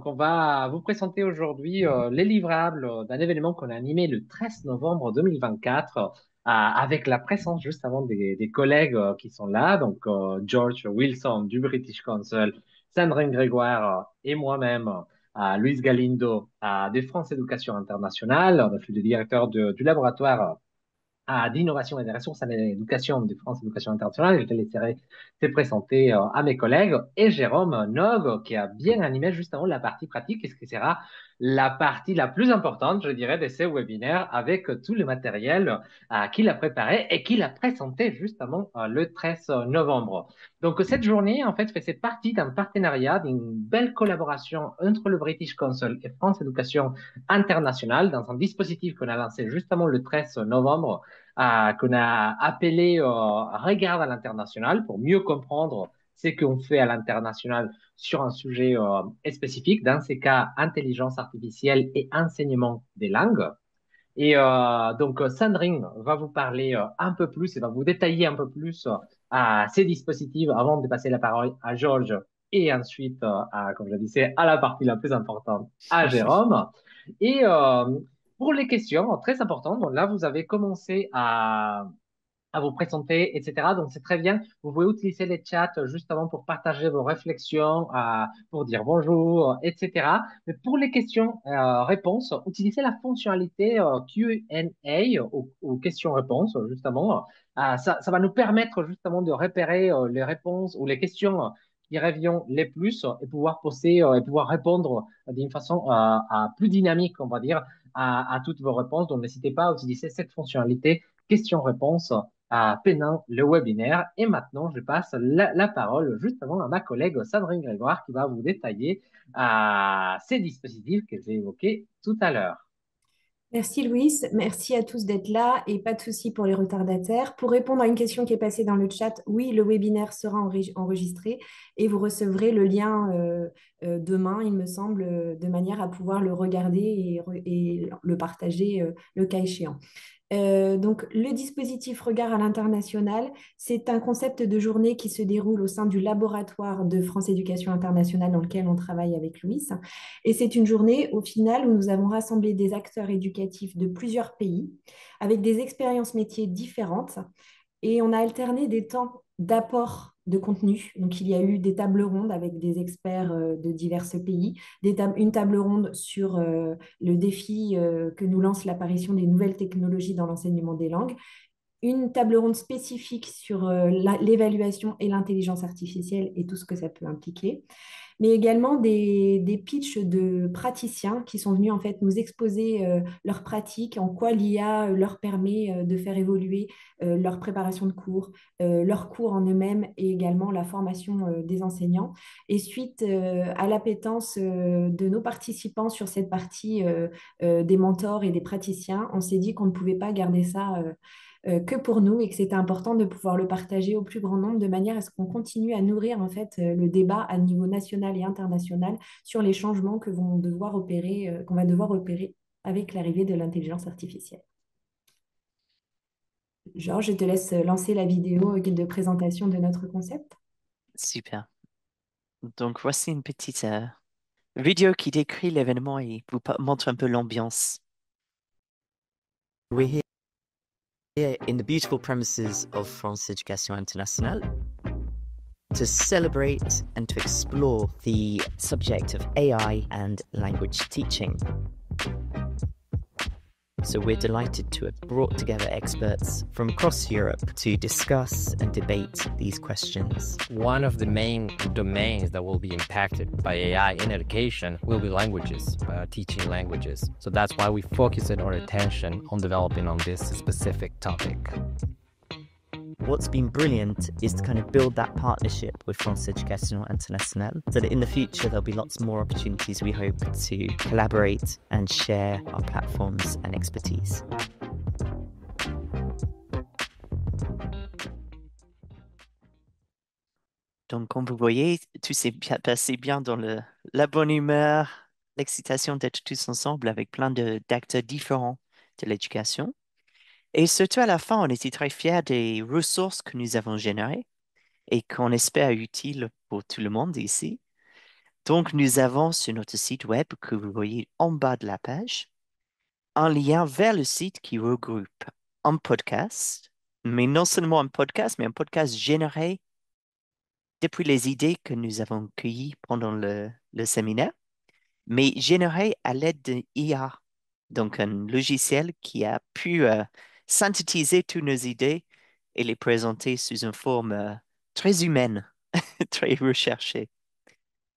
on va vous présenter aujourd'hui les livrables d'un événement qu'on a animé le 13 novembre 2024 avec la présence juste avant des collègues qui sont là, donc George Wilson du British Council, Sandrine Grégoire et moi-même, Luis Galindo de France Éducation Internationale. Je suis le directeur du laboratoire d'innovation et des ressources à l'éducation de France Éducation Internationale. Je te laisserai te présenter à mes collègues et Jérôme Nog qui a bien animé justement la partie pratique et ce qui sera la partie la plus importante, je dirais, de ces webinaires avec tout le matériel qu'il a préparé et qu'il a présenté justement le 13 novembre. Donc, cette journée, en fait, faisait partie d'un partenariat, d'une belle collaboration entre le British Council et France Éducation Internationale dans un dispositif qu'on a lancé justement le 13 novembre qu'on a appelé Regarde à l'international pour mieux comprendre ce qu'on fait à l'international sur un sujet spécifique, dans ces cas, intelligence artificielle et enseignement des langues. Et donc, Sandrine va vous parler un peu plus et va vous détailler un peu plus ces dispositifs avant de passer la parole à Georges et ensuite, comme je le disais, à la partie la plus importante, à Jérôme. Et pour les questions, très importantes, donc là, vous avez commencé à vous présenter, etc. Donc, c'est très bien. Vous pouvez utiliser les chats justement pour partager vos réflexions, pour dire bonjour, etc. Mais pour les questions-réponses, utilisez la fonctionnalité Q&A ou questions-réponses, justement. Ça va nous permettre justement de repérer les réponses ou les questions qui reviennent les plus et pouvoir poser et pouvoir répondre d'une façon plus dynamique, on va dire, à toutes vos réponses. Donc, n'hésitez pas à utiliser cette fonctionnalité questions-réponses pendant le webinaire. Et maintenant, je passe la parole justement à ma collègue Sandrine Grégoire qui va vous détailler ces dispositifs que j'ai évoqués tout à l'heure. Merci Louis, merci à tous d'être là et pas de souci pour les retardataires. Pour répondre à une question qui est passée dans le chat, oui, le webinaire sera enregistré et vous recevrez le lien demain, il me semble, de manière à pouvoir le regarder et le partager le cas échéant. Donc, le dispositif Regard à l'international, c'est un concept de journée qui se déroule au sein du laboratoire de France Éducation Internationale dans lequel on travaille avec Louis. Et c'est une journée, au final, où nous avons rassemblé des acteurs éducatifs de plusieurs pays avec des expériences métiers différentes et on a alterné des temps d'apport de contenu. Donc, il y a eu des tables rondes avec des experts de divers pays, une table ronde sur le défi que nous lance l'apparition des nouvelles technologies dans l'enseignement des langues, une table ronde spécifique sur l'évaluation et l'intelligence artificielle et tout ce que ça peut impliquer, mais également des pitchs de praticiens qui sont venus en fait nous exposer leurs pratiques, en quoi l'IA leur permet de faire évoluer leur préparation de cours, leurs cours en eux-mêmes et également la formation des enseignants. Et suite à l'appétence de nos participants sur cette partie des mentors et des praticiens, on s'est dit qu'on ne pouvait pas garder ça que pour nous et que c'était important de pouvoir le partager au plus grand nombre de manière à ce qu'on continue à nourrir en fait le débat à niveau national et international sur les changements que vont devoir opérer, qu'on va devoir opérer avec l'arrivée de l'intelligence artificielle. Georges, je te laisse lancer la vidéo de présentation de notre concept. Super. Donc, voici une petite vidéo qui décrit l'événement et vous montre un peu l'ambiance. We're here in the beautiful premises of France Education Internationale to celebrate and to explore the subject of AI and language teaching. So we're delighted to have brought together experts from across Europe to discuss and debate these questions. One of the main domains that will be impacted by AI in education will be languages, teaching languages. So that's why we focused our attention on developing on this specific topic. What's been brilliant is to kind of build that partnership with France Education Internationale so that in the future there'll be lots more opportunities, we hope, to collaborate and share our platforms and expertise. Donc, comme vous voyez, tout s'est passé bien dans la bonne humeur, l'excitation d'être tous ensemble avec plein d'acteurs différents de l'éducation. Et surtout à la fin, on était très fiers des ressources que nous avons générées et qu'on espère utiles pour tout le monde ici. Donc, nous avons sur notre site web que vous voyez en bas de la page un lien vers le site qui regroupe un podcast, mais non seulement un podcast, mais un podcast généré depuis les idées que nous avons cueillies pendant le séminaire, mais généré à l'aide de IA, donc un logiciel qui a pu synthétiser toutes nos idées et les présenter sous une forme très humaine, très recherchée.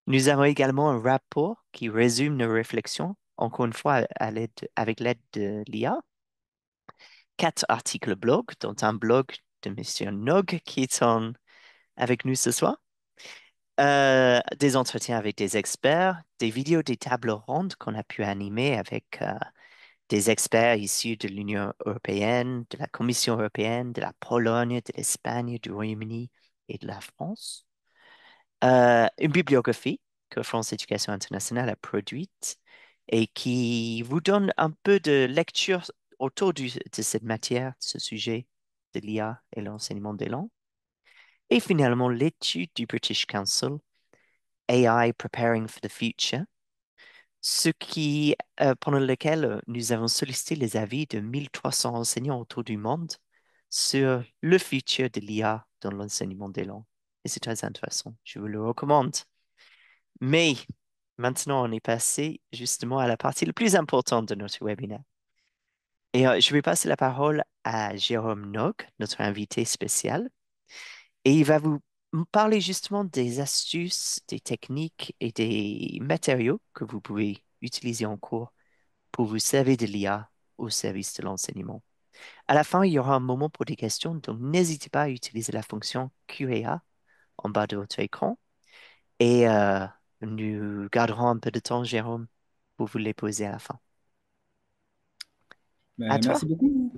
Nous avons également un rapport qui résume nos réflexions, encore une fois avec l'aide de l'IA. 4 articles blog, dont un blog de Monsieur Nog qui est avec nous ce soir. Des entretiens avec des experts, des vidéos des tables rondes qu'on a pu animer avec des experts issus de l'Union européenne, de la Commission européenne, de la Pologne, de l'Espagne, du Royaume-Uni et de la France. Une bibliographie que France Éducation Internationale a produite et qui vous donne un peu de lecture autour de cette matière, de ce sujet de l'IA et l'enseignement des langues. Et finalement, l'étude du British Council, AI Preparing for the Future, pendant lequel nous avons sollicité les avis de 1300 enseignants autour du monde sur le futur de l'IA dans l'enseignement des langues. Et c'est très intéressant, je vous le recommande. Mais maintenant, on est passé justement à la partie la plus importante de notre webinaire. Et je vais passer la parole à Jérôme Nog, notre invité spécial, et il va vous parler justement des astuces, des techniques et des matériaux que vous pouvez utiliser en cours pour vous servir de l'IA au service de l'enseignement. À la fin, il y aura un moment pour des questions, donc n'hésitez pas à utiliser la fonction Q&A en bas de votre écran. Et nous garderons un peu de temps, Jérôme, pour vous les poser à la fin. À Ben, toi. merci beaucoup.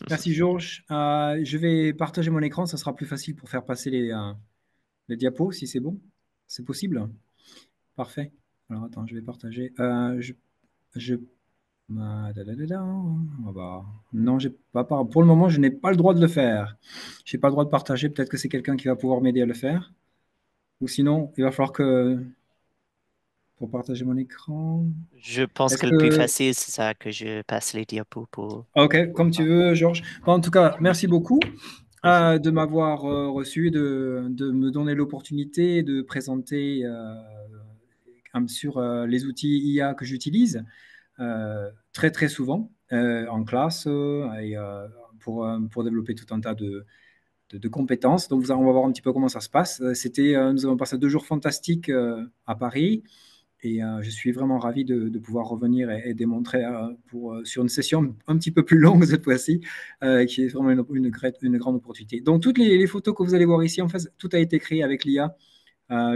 Merci Georges. Je vais partager mon écran, ça sera plus facile pour faire passer les diapos si c'est bon. C'est possible? Parfait. Alors attends, je vais partager. Je non, j'ai pas pour le moment, je n'ai pas le droit de le faire. Je n'ai pas le droit de partager. Peut-être que c'est quelqu'un qui va pouvoir m'aider à le faire. Ou sinon, il va falloir que pour partager mon écran. Je pense Est-ce que le plus que facile, c'est ça, que je passe les diapos pour... Ok, comme tu veux, Georges. Bon, en tout cas, merci beaucoup Mhm. de m'avoir reçu, de me donner l'opportunité de présenter sur les outils IA que j'utilise très très souvent en classe et pour développer tout un tas de compétences. Donc, on va voir un petit peu comment ça se passe. Nous avons passé 2 jours fantastiques à Paris. Et je suis vraiment ravi de pouvoir revenir et démontrer sur une session un petit peu plus longue cette fois-ci, qui est vraiment une grande opportunité. Donc, toutes les photos que vous allez voir ici, en fait, tout a été créé avec l'IA.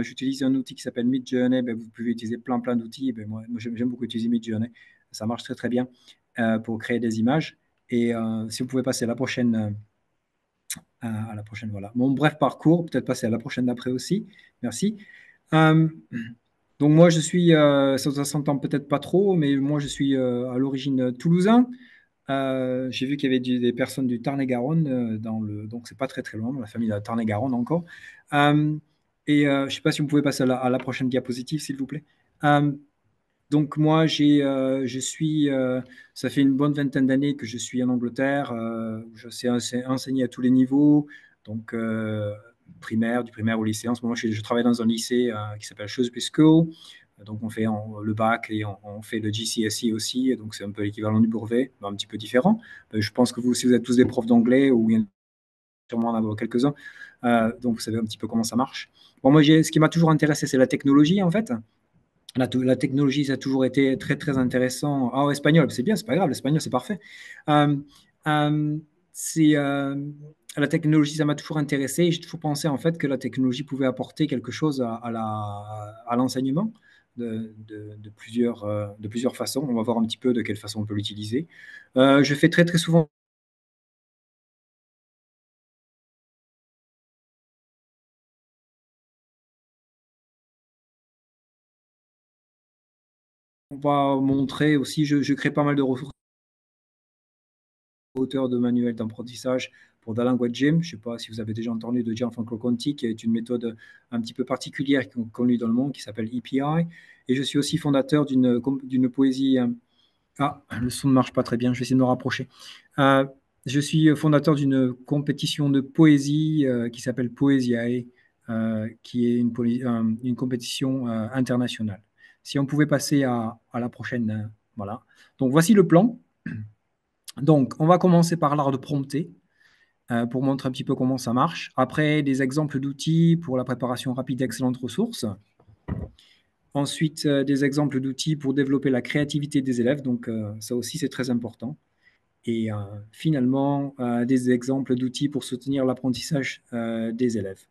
J'utilise un outil qui s'appelle Midjourney. Ben, vous pouvez utiliser plein d'outils. Ben, moi j'aime beaucoup utiliser Midjourney. Ça marche très, très bien pour créer des images. Et si vous pouvez passer à la prochaine, voilà. Mon bref parcours, peut-être passer à la prochaine d'après aussi. Merci. Euh, donc moi, ça s'entend peut-être pas trop, mais moi, je suis à l'origine toulousain. J'ai vu qu'il y avait des personnes du Tarn-et-Garonne donc c'est pas très très loin, la famille de Tarn-et-Garonne encore. Euh, je ne sais pas si vous pouvez passer à la prochaine diapositive, s'il vous plaît. Euh, donc moi, ça fait une bonne vingtaine d'années que je suis en Angleterre. Je sais enseigner à tous les niveaux, donc du primaire au lycée. En ce moment, je travaille dans un lycée qui s'appelle Shrewsbury School. Donc on fait le bac et on fait le GCSE aussi. Et donc c'est un peu l'équivalent du brevet, mais un petit peu différent. Je pense que vous, si vous êtes tous des profs d'anglais, ou il y en a sûrement en avoir quelques-uns, donc vous savez un petit peu comment ça marche. Bon, moi, ce qui m'a toujours intéressé, c'est la technologie, en fait. La technologie, ça a toujours été très, très intéressant. Ah, espagnol, c'est bien, c'est pas grave, l'espagnol, c'est parfait. Euh, euh, c'est, euh, la technologie, ça m'a toujours intéressé. J'ai toujours pensé, en fait, que la technologie pouvait apporter quelque chose à l'enseignement de plusieurs façons. On va voir un petit peu de quelle façon on peut l'utiliser. Je fais très, très souvent. On va montrer aussi, je crée pas mal de ressources, auteur de manuels d'apprentissage pour The Language Gym. Je ne sais pas si vous avez déjà entendu de Gianfranco Conti, qui est une méthode un petit peu particulière connue dans le monde, qui s'appelle EPI. Et je suis aussi fondateur d'une poésie. Ah, le son ne marche pas très bien, je vais essayer de me rapprocher. Je suis fondateur d'une compétition de poésie qui s'appelle Poesiae, qui est une compétition internationale. Si on pouvait passer à la prochaine, voilà. Donc voici le plan. Donc on va commencer par l'art de prompter pour montrer un petit peu comment ça marche. Après, des exemples d'outils pour la préparation rapide d'excellentes ressources. Ensuite, des exemples d'outils pour développer la créativité des élèves. Donc ça aussi, c'est très important. Et finalement, des exemples d'outils pour soutenir l'apprentissage des élèves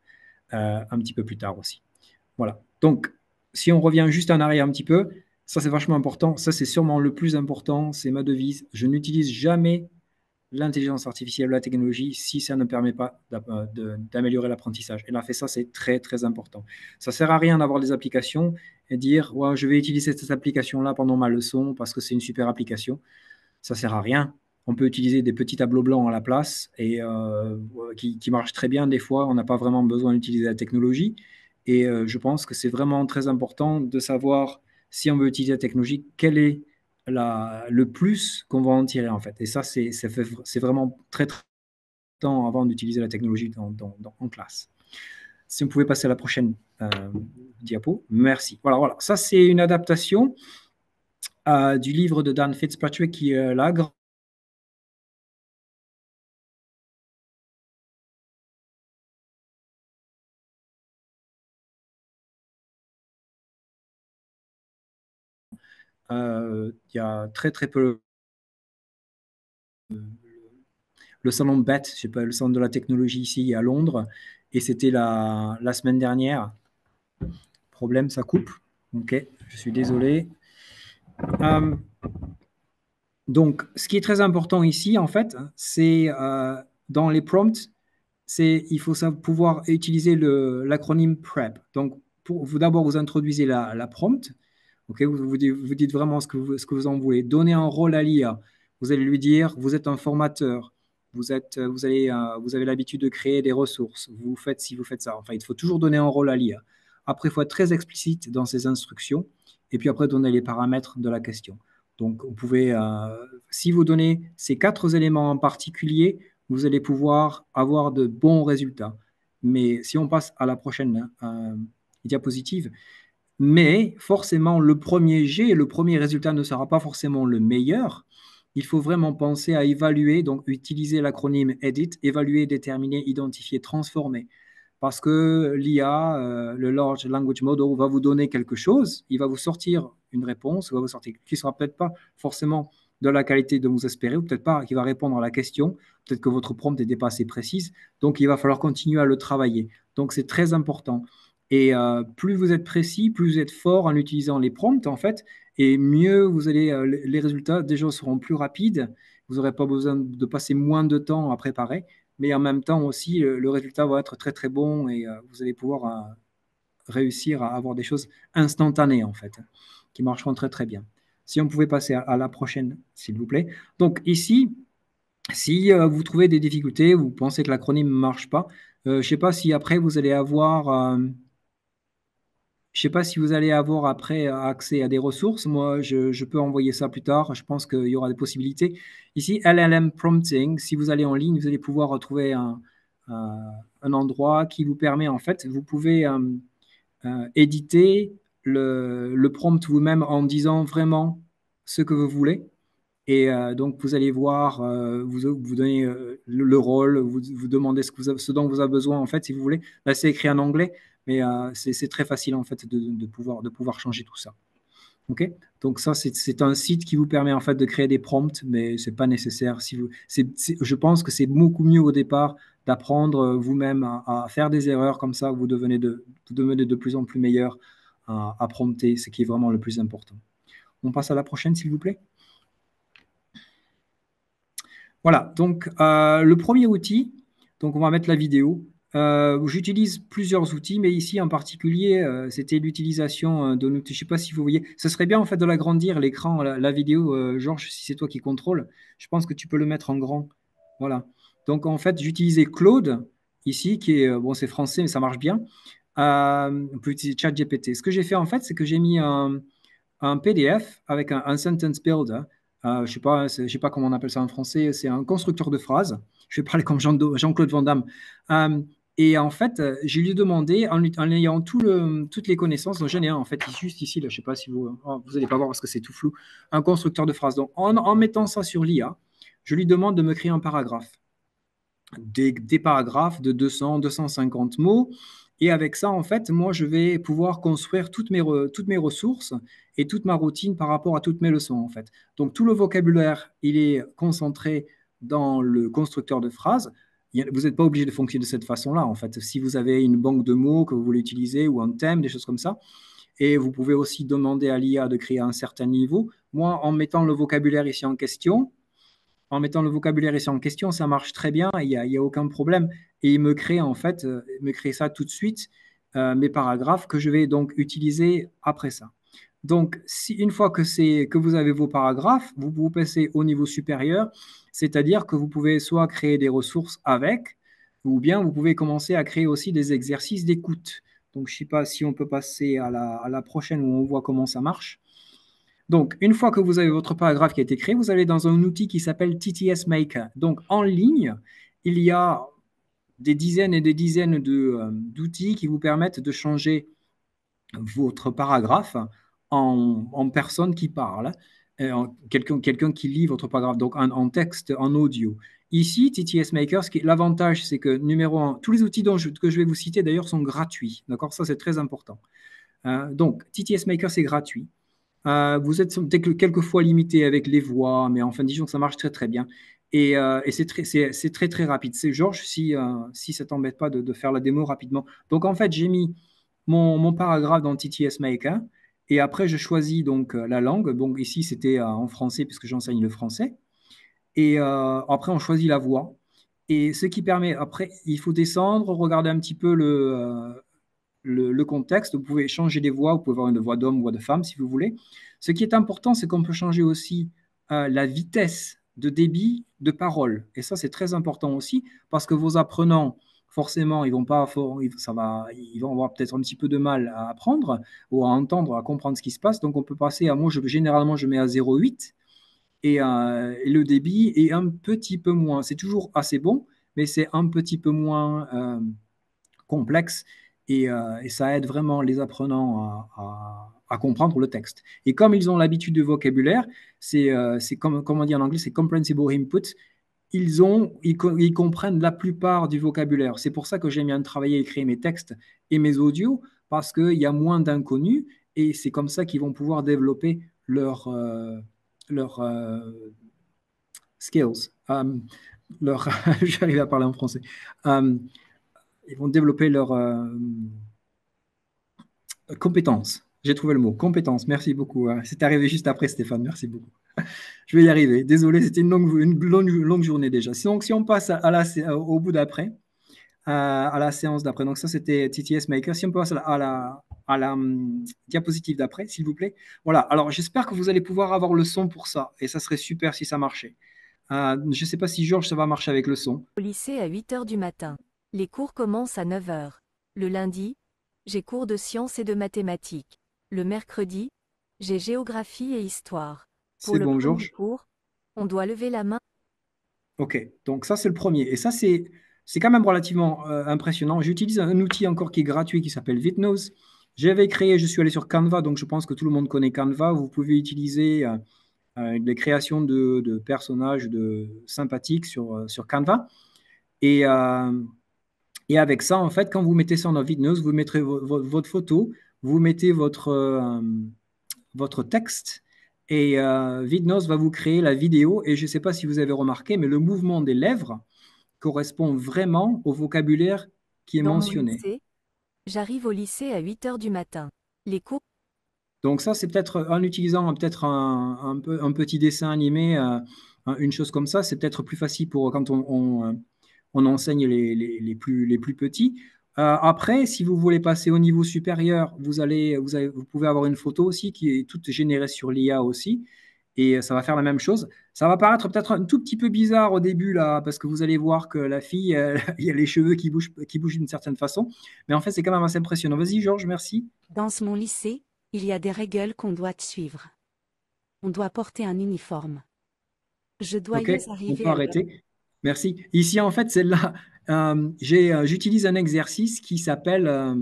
un petit peu plus tard aussi. Voilà. Donc, si on revient juste en arrière un petit peu, ça c'est vachement important. Ça c'est sûrement le plus important. C'est ma devise. Je n'utilise jamais l'intelligence artificielle ou la technologie si ça ne permet pas d'améliorer l'apprentissage. Et là, fait ça, c'est très, très important. Ça ne sert à rien d'avoir des applications et dire ouais, je vais utiliser cette application-là pendant ma leçon parce que c'est une super application. Ça ne sert à rien. On peut utiliser des petits tableaux blancs à la place et qui marchent très bien des fois. On n'a pas vraiment besoin d'utiliser la technologie. Et je pense que c'est vraiment très important de savoir si on veut utiliser la technologie, quel est le plus qu'on va en tirer en fait. Et ça, c'est vraiment très, très important avant d'utiliser la technologie en classe. Si on pouvait passer à la prochaine diapo. Merci. Voilà. Ça, c'est une adaptation du livre de Dan Fitzpatrick qui est là. Il y a très, très peu le salon BET, je sais pas, le centre de la technologie ici à Londres, et c'était la semaine dernière. Problème, ça coupe. Ok, je suis désolé. Donc, ce qui est très important ici, en fait, c'est dans les prompts, il faut pouvoir utiliser l'acronyme PrEP. Donc, d'abord, vous introduisez la prompt. Okay, vous dites vraiment ce que vous en voulez. Donnez un rôle à l'IA. Vous allez lui dire, vous êtes un formateur. Vous avez l'habitude de créer des ressources. Vous faites ci, vous faites ça. Enfin, il faut toujours donner un rôle à l'IA. Après, il faut être très explicite dans ses instructions. Et puis après, donner les paramètres de la question. Donc, vous pouvez, si vous donnez ces 4 éléments en particulier, vous allez pouvoir avoir de bons résultats. Mais si on passe à la prochaine diapositive, mais forcément, le premier jet, le premier résultat ne sera pas forcément le meilleur. Il faut vraiment penser à évaluer, donc utiliser l'acronyme EDIT, évaluer, déterminer, identifier, transformer. Parce que l'IA, le Large Language Model, va vous donner quelque chose, il va vous sortir une réponse, il va vous sortir, qui ne sera peut-être pas forcément de la qualité dont vous espérez, ou peut-être pas qui va répondre à la question, peut-être que votre prompt n'est pas assez précise, donc il va falloir continuer à le travailler. Donc c'est très important. Et plus vous êtes précis, plus vous êtes fort en utilisant les prompts, en fait, et mieux vous allez, les résultats déjà seront plus rapides, vous n'aurez pas besoin de passer moins de temps à préparer, mais en même temps aussi, le résultat va être très très bon et vous allez pouvoir réussir à avoir des choses instantanées en fait, qui marcheront très très bien. Si on pouvait passer à la prochaine, s'il vous plaît. Donc ici, si vous trouvez des difficultés, vous pensez que l'acronyme ne marche pas, je ne sais pas si après vous allez avoir... je ne sais pas si vous allez avoir après accès à des ressources. Moi, je peux envoyer ça plus tard. Je pense qu'il y aura des possibilités. Ici, LLM Prompting, si vous allez en ligne, vous allez pouvoir retrouver un endroit qui vous permet, en fait, vous pouvez éditer le prompt vous-même en disant vraiment ce que vous voulez. Et donc, vous allez voir, vous donnez le rôle, vous demandez ce dont vous avez besoin, en fait, si vous voulez. Là, c'est écrit en anglais, mais c'est très facile, en fait, de pouvoir changer tout ça. OK? Donc, ça, c'est un site qui vous permet, en fait, de créer des prompts, mais ce n'est pas nécessaire. Je pense que c'est beaucoup mieux au départ d'apprendre vous-même à faire des erreurs comme ça, vous devenez de plus en plus meilleur à prompter, ce qui est vraiment le plus important. On passe à la prochaine, s'il vous plaît. Voilà, donc le premier outil, donc on va mettre la vidéo. J'utilise plusieurs outils, mais ici en particulier, c'était l'utilisation d'un outil. Je ne sais pas si vous voyez. Ce serait bien en fait de l'agrandir, l'écran, la vidéo. Georges, si c'est toi qui contrôle, je pense que tu peux le mettre en grand. Voilà. Donc, en fait, j'utilisais Claude ici, qui est, bon, c'est français, mais ça marche bien. On peut utiliser ChatGPT. Ce que j'ai fait, en fait, c'est que j'ai mis un PDF avec un sentence builder. Je sais pas comment on appelle ça en français. C'est un constructeur de phrases. Je vais parler comme Jean-Claude Van Damme. Euh, et en fait, je lui ai demandé, en ayant toutes les connaissances, donc j'en ai un, en fait, juste ici, là, je ne sais pas si vous n'allez pas voir parce que c'est tout flou, un constructeur de phrases. Donc, en mettant ça sur l'IA, je lui demande de me créer un paragraphe. Des paragraphes de 200, 250 mots. Et avec ça, en fait, moi, je vais pouvoir construire toutes mes ressources et toute ma routine par rapport à toutes mes leçons, en fait. Donc, tout le vocabulaire, il est concentré dans le constructeur de phrases. Vous n'êtes pas obligé de fonctionner de cette façon-là, en fait. Si vous avez une banque de mots que vous voulez utiliser ou un thème, des choses comme ça, et vous pouvez aussi demander à l'IA de créer à un certain niveau. Moi, en mettant le vocabulaire ici en question, ça marche très bien, il y a aucun problème. Et il me crée en fait, il me crée ça tout de suite, mes paragraphes que je vais donc utiliser après ça. Donc, une fois que vous avez vos paragraphes, vous passez au niveau supérieur, c'est-à-dire que vous pouvez soit créer des ressources avec, ou bien vous pouvez commencer à créer aussi des exercices d'écoute. Donc, je ne sais pas si on peut passer à la prochaine où on voit comment ça marche. Donc, une fois que vous avez votre paragraphe qui a été créé, vous allez dans un outil qui s'appelle TTS Maker. Donc, en ligne, il y a des dizaines et des dizaines d'outils qui vous permettent de changer votre paragraphe en personne qui parle, quelqu'un qui lit votre paragraphe, donc en texte, en audio. Ici, TTS Maker, l'avantage, c'est que, numéro un, tous les outils que je vais vous citer, d'ailleurs, sont gratuits. D'accord? Ça, c'est très important. Donc, TTS Maker, c'est gratuit. Vous êtes quelquefois limité avec les voix, mais enfin, disons que ça marche très très bien. Et c'est très très rapide. C'est Georges, si ça t'embête pas de faire la démo rapidement. Donc en fait, j'ai mis mon paragraphe dans TTS Maker et après je choisis donc la langue. Donc ici c'était en français puisque j'enseigne le français. Et après on choisit la voix. Et ce qui permet, après, il faut descendre, regarder un petit peu le contexte. Vous pouvez changer des voix, vous pouvez avoir une voix d'homme, une voix de femme si vous voulez. Ce qui est important, c'est qu'on peut changer aussi la vitesse de débit de parole. Et ça, c'est très important aussi parce que vos apprenants, forcément, ils vont pas, ils vont avoir peut-être un petit peu de mal à apprendre ou à entendre, à comprendre ce qui se passe. Donc, on peut passer à, moi, généralement, je mets à 0,8 et le débit est un petit peu moins. C'est toujours assez bon, mais c'est un petit peu moins complexe et ça aide vraiment les apprenants à comprendre le texte. Et comme ils ont l'habitude du vocabulaire, c'est comme on dit en anglais, c'est comprehensible input. Ils comprennent la plupart du vocabulaire. C'est pour ça que j'aime bien travailler et créer mes textes et mes audios, parce qu'il y a moins d'inconnus et c'est comme ça qu'ils vont pouvoir développer leur skills. J'arrive à parler en français. Um, ils vont développer leurs compétences. J'ai trouvé le mot, compétences. Merci beaucoup. C'est arrivé juste après, Stéphane. Merci beaucoup. Je vais y arriver. Désolé, c'était une longue journée déjà. Donc, si on passe au bout d'après, à la séance d'après. Donc, ça, c'était TTS Maker. Si on passe à la diapositive d'après, s'il vous plaît. Voilà. Alors, j'espère que vous allez pouvoir avoir le son pour ça. Et ça serait super si ça marchait. Je ne sais pas si Georges, ça va marcher avec le son. Au lycée à 8 heures du matin. Les cours commencent à 9 heures. Le lundi, j'ai cours de sciences et de mathématiques. Le mercredi, j'ai géographie et histoire. Pour C'est le bon, premier Georges? cours, on doit lever la main. Ok, donc ça c'est le premier. Et ça c'est quand même relativement impressionnant. J'utilise un outil encore qui est gratuit qui s'appelle Vitnose. Je suis allé sur Canva, donc je pense que tout le monde connaît Canva. Vous pouvez utiliser des créations de personnages sympathiques sur Canva. Et, euh, et avec ça, en fait, quand vous mettez ça dans Vitnose, vous mettrez votre photo, vous mettez votre texte et Vidnos va vous créer la vidéo. Et je ne sais pas si vous avez remarqué, mais le mouvement des lèvres correspond vraiment au vocabulaire qui est Dans mon mentionné. lycée, j'arrive au lycée à 8 heures du matin. Les cours Donc ça, c'est peut-être en utilisant peut-être un petit dessin animé, une chose comme ça, c'est peut-être plus facile pour quand on enseigne les plus petits. Après, si vous voulez passer au niveau supérieur, vous pouvez avoir une photo aussi qui est toute générée sur l'IA aussi. et ça va faire la même chose. Ça va paraître peut-être un tout petit peu bizarre au début, là, parce que vous allez voir que la fille, il y a les cheveux qui bougent d'une certaine façon. Mais en fait, c'est quand même assez impressionnant. Vas-y, Georges, merci. Dans mon lycée, il y a des règles qu'on doit suivre. On doit porter un uniforme. Je dois OK, y on arriver peut à l'heure. arrêter. Merci. Ici, en fait, celle-là, j'utilise un exercice qui s'appelle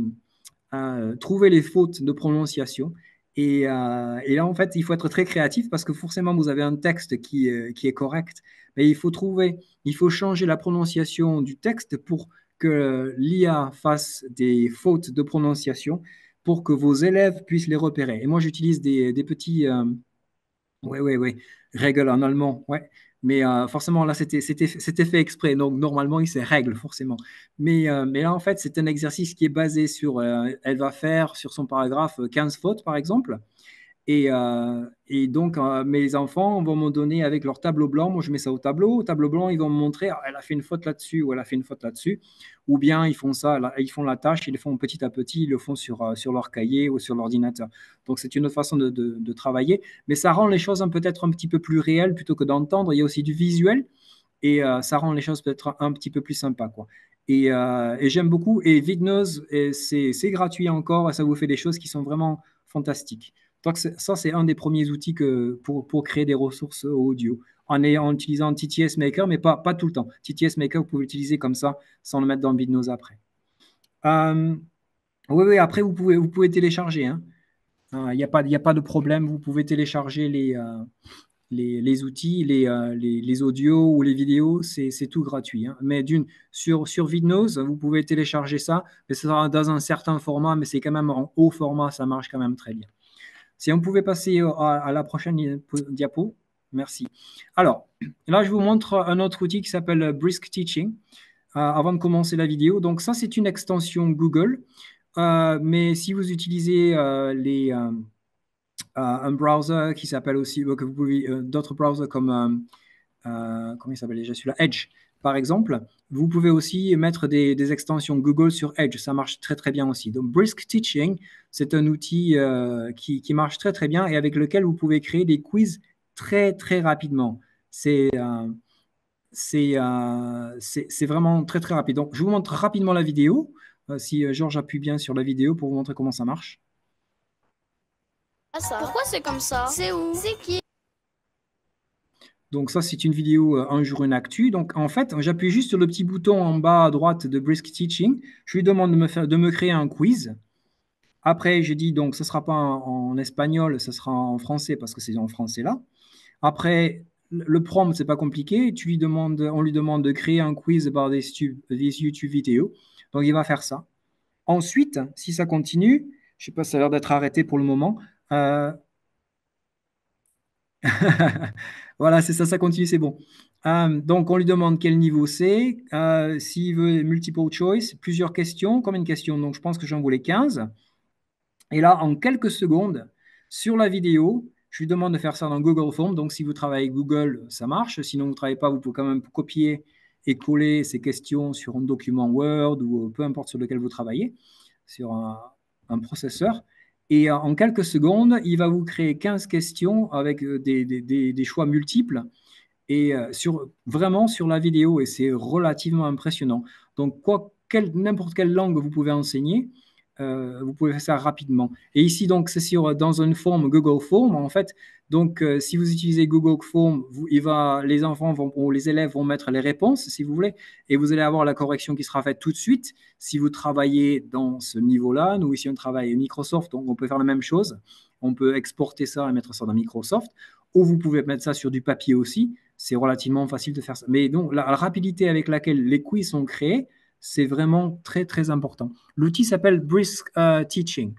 trouver les fautes de prononciation. Et là, en fait, il faut être très créatif parce que forcément, vous avez un texte qui est correct, mais il faut changer la prononciation du texte pour que l'IA fasse des fautes de prononciation pour que vos élèves puissent les repérer. Et moi, j'utilise des petits, oui, oui, oui. Règle en allemand, ouais. Mais forcément, là, c'était fait exprès. Donc, normalement, il c'est règle, forcément. Mais là, en fait, c'est un exercice qui est basé sur, elle va faire sur son paragraphe 15 fautes, par exemple. Et donc, mes enfants vont me donner avec leur tableau blanc. Moi, je mets ça au tableau. Au tableau blanc, ils vont me montrer, ah, elle a fait une faute là-dessus ou elle a fait une faute là-dessus. Ou bien ils font ça, ils font la tâche, ils le font petit à petit, ils le font sur leur cahier ou sur l'ordinateur. Donc, c'est une autre façon de travailler. Mais ça rend les choses peut-être un petit peu plus réelles plutôt que d'entendre. Il y a aussi du visuel et ça rend les choses peut-être un petit peu plus sympa, quoi. Et j'aime beaucoup. Et Vignose, c'est gratuit encore et ça vous fait des choses qui sont vraiment fantastiques. Donc, ça, c'est un des premiers outils pour créer des ressources audio en utilisant TTS Maker, mais pas tout le temps. TTS Maker, vous pouvez l'utiliser comme ça sans le mettre dans Vidnose après. Oui, oui, après, vous pouvez télécharger. Hein. Il n'y a pas de problème. Vous pouvez télécharger les outils, les audios ou les vidéos. C'est tout gratuit. Hein. Mais sur Vidnose, vous pouvez télécharger ça. Mais ça sera dans un certain format, mais c'est quand même en haut format. Ça marche quand même très bien. Si on pouvait passer à la prochaine diapo, merci. Alors, là, je vous montre un autre outil qui s'appelle Brisk Teaching avant de commencer la vidéo. Donc, ça, c'est une extension Google. Mais si vous utilisez un browser qui s'appelle aussi, que vous pouvez, d'autres browsers comme, comment il s'appelle déjà celui-là, Edge, par exemple, vous pouvez aussi mettre des extensions Google sur Edge. Ça marche très, très bien aussi. Donc, Brisk Teaching, c'est un outil qui marche très, très bien et avec lequel vous pouvez créer des quiz très, très rapidement. C'est vraiment très, très rapide. Donc, je vous montre rapidement la vidéo. Si Georges appuie bien sur la vidéo pour vous montrer comment ça marche. Ah, ça. Pourquoi c'est comme ça? C'est où? C'est qui? Donc ça, c'est une vidéo un jour, une actu. Donc en fait, j'appuie juste sur le petit bouton en bas à droite de Brisk Teaching. Je lui demande de me créer un quiz. Après, j'ai dit, donc ce ne sera pas en espagnol, ce sera en français parce que c'est en français là. Après, le prompt, c'est pas compliqué. On lui demande de créer un quiz par des YouTube vidéos. Donc il va faire ça. Ensuite, si ça continue, je ne sais pas, ça a l'air d'être arrêté pour le moment. Voilà, c'est ça, ça continue, c'est bon. Donc, on lui demande quel niveau c'est. S'il veut multiple choice, plusieurs questions, combien de questions? Donc, je pense que j'en voulais 15. Et là, en quelques secondes, sur la vidéo, je lui demande de faire ça dans Google Form. Donc, si vous travaillez avec Google, ça marche. Sinon, vous ne travaillez pas, vous pouvez quand même copier et coller ces questions sur un document Word ou peu importe sur lequel vous travaillez, sur un processeur. Et en quelques secondes, il va vous créer 15 questions avec des choix multiples et vraiment sur la vidéo. Et c'est relativement impressionnant. Donc, n'importe quelle langue vous pouvez enseigner, vous pouvez faire ça rapidement. Et ici, donc, c'est dans une forme Google Form, en fait. Donc, si vous utilisez Google Form, les enfants ou les élèves vont mettre les réponses, si vous voulez, et vous allez avoir la correction qui sera faite tout de suite. Si vous travaillez dans ce niveau-là, nous ici, on travaille Microsoft, donc on peut faire la même chose. On peut exporter ça et mettre ça dans Microsoft, ou vous pouvez mettre ça sur du papier aussi. C'est relativement facile de faire ça. Mais donc, la rapidité avec laquelle les quiz sont créés, c'est vraiment très, très important. L'outil s'appelle Brisk Teaching.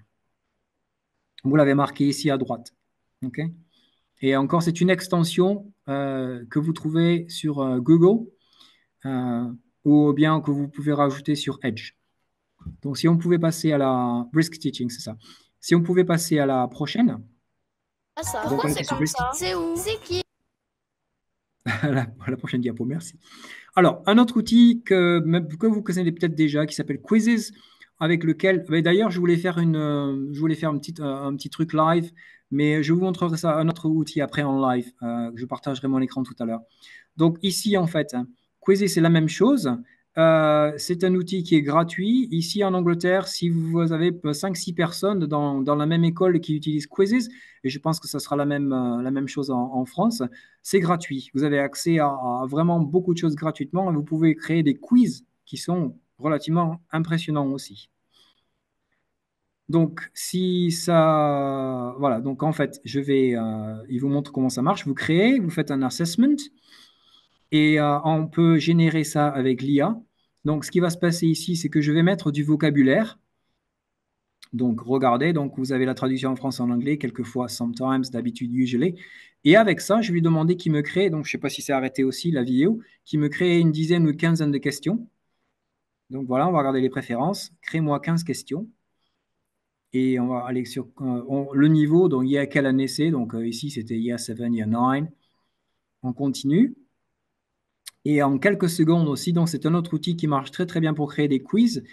Vous l'avez marqué ici à droite. Okay. Et encore, c'est une extension que vous trouvez sur Google ou bien que vous pouvez rajouter sur Edge. Donc, si on pouvait passer à la Brisk Teaching, c'est ça. Si on pouvait passer à la prochaine. Ah, ça. Pourquoi c'est comme ça? C'est où? C'est qui? la prochaine diapo, merci. Alors, un autre outil que vous connaissez peut-être déjà, qui s'appelle Quizzes, avec lequel, d'ailleurs, je voulais faire un petit truc live, mais je vous montrerai ça, un autre outil après en live. Je partagerai mon écran tout à l'heure. Donc ici, en fait, Quizzes, c'est la même chose. C'est un outil qui est gratuit. Ici, en Angleterre, si vous avez 5-6 personnes dans la même école qui utilisent Quizzes, et je pense que ça sera la même chose en France, c'est gratuit. Vous avez accès à vraiment beaucoup de choses gratuitement et vous pouvez créer des quiz qui sont relativement impressionnants aussi. Donc, si ça... Voilà, donc en fait, il vous montre comment ça marche. Vous créez, vous faites un assessment et on peut générer ça avec l'IA. Donc, ce qui va se passer ici, c'est que je vais mettre du vocabulaire. Donc, regardez, donc vous avez la traduction en français et en anglais, quelquefois, sometimes, d'habitude, usually. Et avec ça, je vais lui demander qu'il me crée, donc je ne sais pas si c'est arrêté aussi la vidéo, qu'il me crée une dizaine ou une quinzaine de questions. Donc voilà, on va regarder les préférences. Crée-moi 15 questions. Et on va aller sur le niveau, donc il y a quelle année c'est. Donc ici, c'était year 7, year 9. On continue. Et en quelques secondes aussi, donc c'est un autre outil qui marche très très bien pour créer des quiz.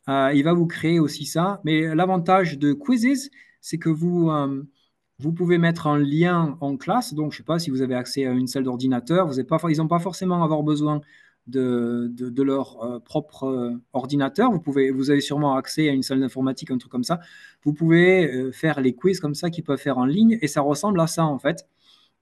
Il va vous créer aussi ça. Mais l'avantage de Quizzes, c'est que vous pouvez mettre un lien en classe. Donc, je ne sais pas si vous avez accès à une salle d'ordinateur. Ils n'ont pas forcément avoir besoin de leur propre ordinateur. Vous avez sûrement accès à une salle d'informatique, un truc comme ça. Vous pouvez faire les quiz comme ça qu'ils peuvent faire en ligne. Et ça ressemble à ça, en fait.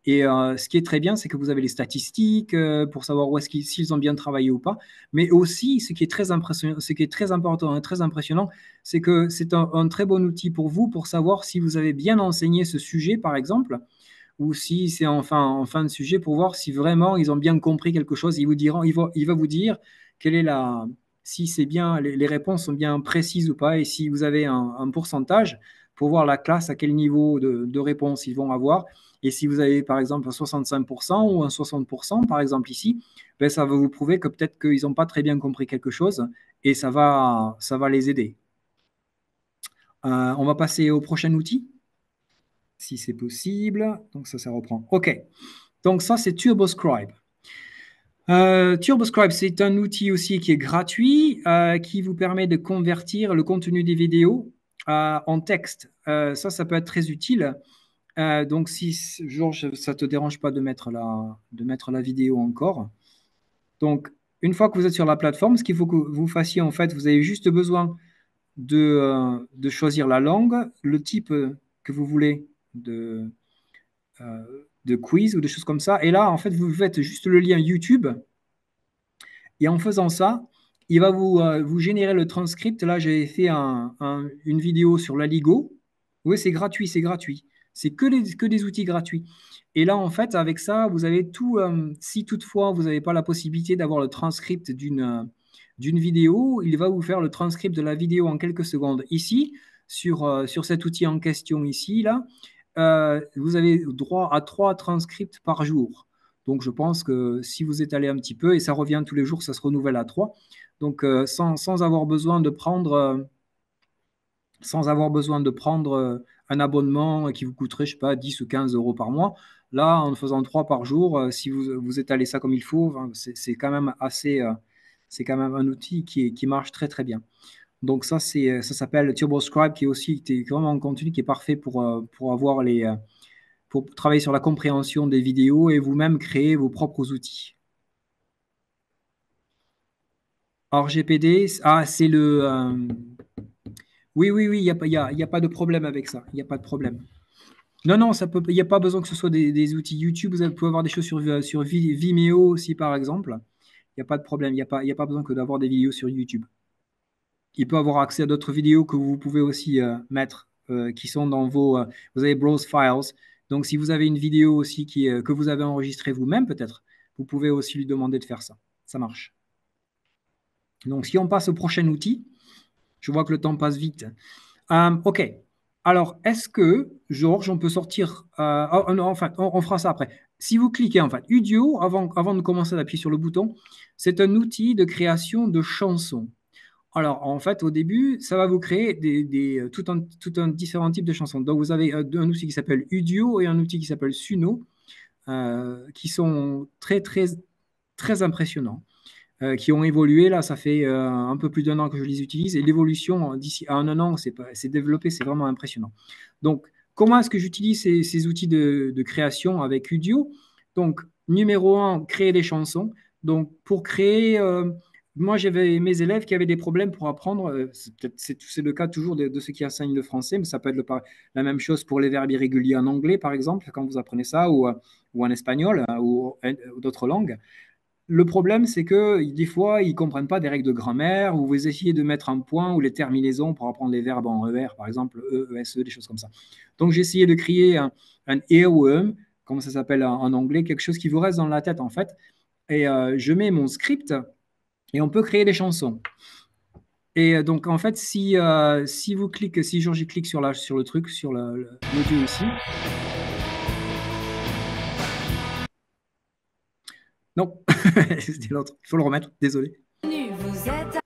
Et ce qui est très bien, c'est que vous avez les statistiques pour savoir s'ils ont bien travaillé ou pas. Mais aussi, ce qui est très impressionnant, ce qui est très important et très impressionnant, c'est que c'est un très bon outil pour vous pour savoir si vous avez bien enseigné ce sujet, par exemple, ou si c'est en fin de sujet pour voir si vraiment ils ont bien compris quelque chose. Il va vous dire si c'est bien, les réponses sont bien précises ou pas, et si vous avez un pourcentage pour voir la classe à quel niveau de réponse ils vont avoir. Et si vous avez par exemple un 65% ou un 60%, par exemple ici, ben, ça va vous prouver que peut-être qu'ils n'ont pas très bien compris quelque chose et ça va les aider. On va passer au prochain outil, si c'est possible. Donc ça reprend. OK. Donc ça, c'est TurboScribe. TurboScribe, c'est un outil aussi qui est gratuit, qui vous permet de convertir le contenu des vidéos en texte. Ça peut être très utile. Donc, si Georges, ça ne te dérange pas de mettre la vidéo encore. Donc, une fois que vous êtes sur la plateforme, ce qu'il faut que vous fassiez, en fait, vous avez juste besoin de choisir la langue, le type que vous voulez de quiz ou des choses comme ça. Et là, en fait, vous faites juste le lien YouTube. Et en faisant ça, il va vous générer le transcript. Là, j'ai fait une vidéo sur la Ligo. Oui, c'est gratuit, c'est gratuit. C'est que des outils gratuits. Et là, en fait, avec ça, vous avez tout. Si toutefois, vous n'avez pas la possibilité d'avoir le transcript d'une vidéo, il va vous faire le transcript de la vidéo en quelques secondes. Ici, sur cet outil en question, ici, là, vous avez droit à 3 transcripts par jour. Donc, je pense que si vous étalez un petit peu, et ça revient tous les jours, ça se renouvelle à 3. Donc, sans avoir besoin de prendre un abonnement qui vous coûterait, je sais pas, 10 ou 15 euros par mois. Là, en faisant 3 par jour, si vous étalez ça comme il faut, c'est quand même c'est quand même un outil qui marche très, très bien. Donc, ça s'appelle TurboScribe, qui est vraiment un contenu qui est parfait pour avoir pour travailler sur la compréhension des vidéos et vous-même créer vos propres outils. RGPD, c'est le... oui, il n'y a pas de problème avec ça. Il n'y a pas de problème. Non, il n'y a pas besoin que ce soit des outils YouTube. Vous pouvez avoir des choses sur Vimeo aussi, par exemple. Il n'y a pas de problème. Il n'y a pas besoin que d'avoir des vidéos sur YouTube. Il peut avoir accès à d'autres vidéos que vous pouvez aussi mettre, qui sont dans vous avez Browse Files. Donc, si vous avez une vidéo aussi que vous avez enregistrée vous-même, peut-être, vous pouvez aussi lui demander de faire ça. Ça marche. Donc, si on passe au prochain outil, je vois que le temps passe vite. OK. Alors, est-ce que, Georges, on peut sortir... enfin, on fera ça après. Si vous cliquez, en fait, Udio, avant de commencer d'appuyer sur le bouton, c'est un outil de création de chansons. Alors, en fait, au début, ça va vous créer tout un différent type de chansons. Donc, vous avez un outil qui s'appelle Udio et un outil qui s'appelle Suno, qui sont très, très, très impressionnants, qui ont évolué. Là, ça fait un peu plus d'1 an que je les utilise. Et l'évolution, d'ici à un an, c'est développé, c'est vraiment impressionnant. Donc, comment est-ce que j'utilise ces outils de création avec Udio? Donc, numéro un, créer des chansons. Donc, pour créer, moi, j'avais mes élèves qui avaient des problèmes pour apprendre. C'est le cas toujours de ceux qui enseignent le français, mais ça peut être la même chose pour les verbes irréguliers en anglais, par exemple, quand vous apprenez ça, ou en espagnol, ou d'autres langues. Le problème, c'est que des fois, ils ne comprennent pas des règles de grammaire, ou vous essayez de mettre un point ou les terminaisons pour apprendre les verbes en ER, par exemple, ESE, des choses comme ça. Donc, j'ai essayé de créer un earworm, comme ça s'appelle en anglais, quelque chose qui vous reste dans la tête, en fait. Et je mets mon script et on peut créer des chansons. Et donc, en fait, si vous cliquez, si Georgie clique sur le truc, sur l'audio ici. Non, c'était l'autre. Il faut le remettre, désolé. Vous êtes...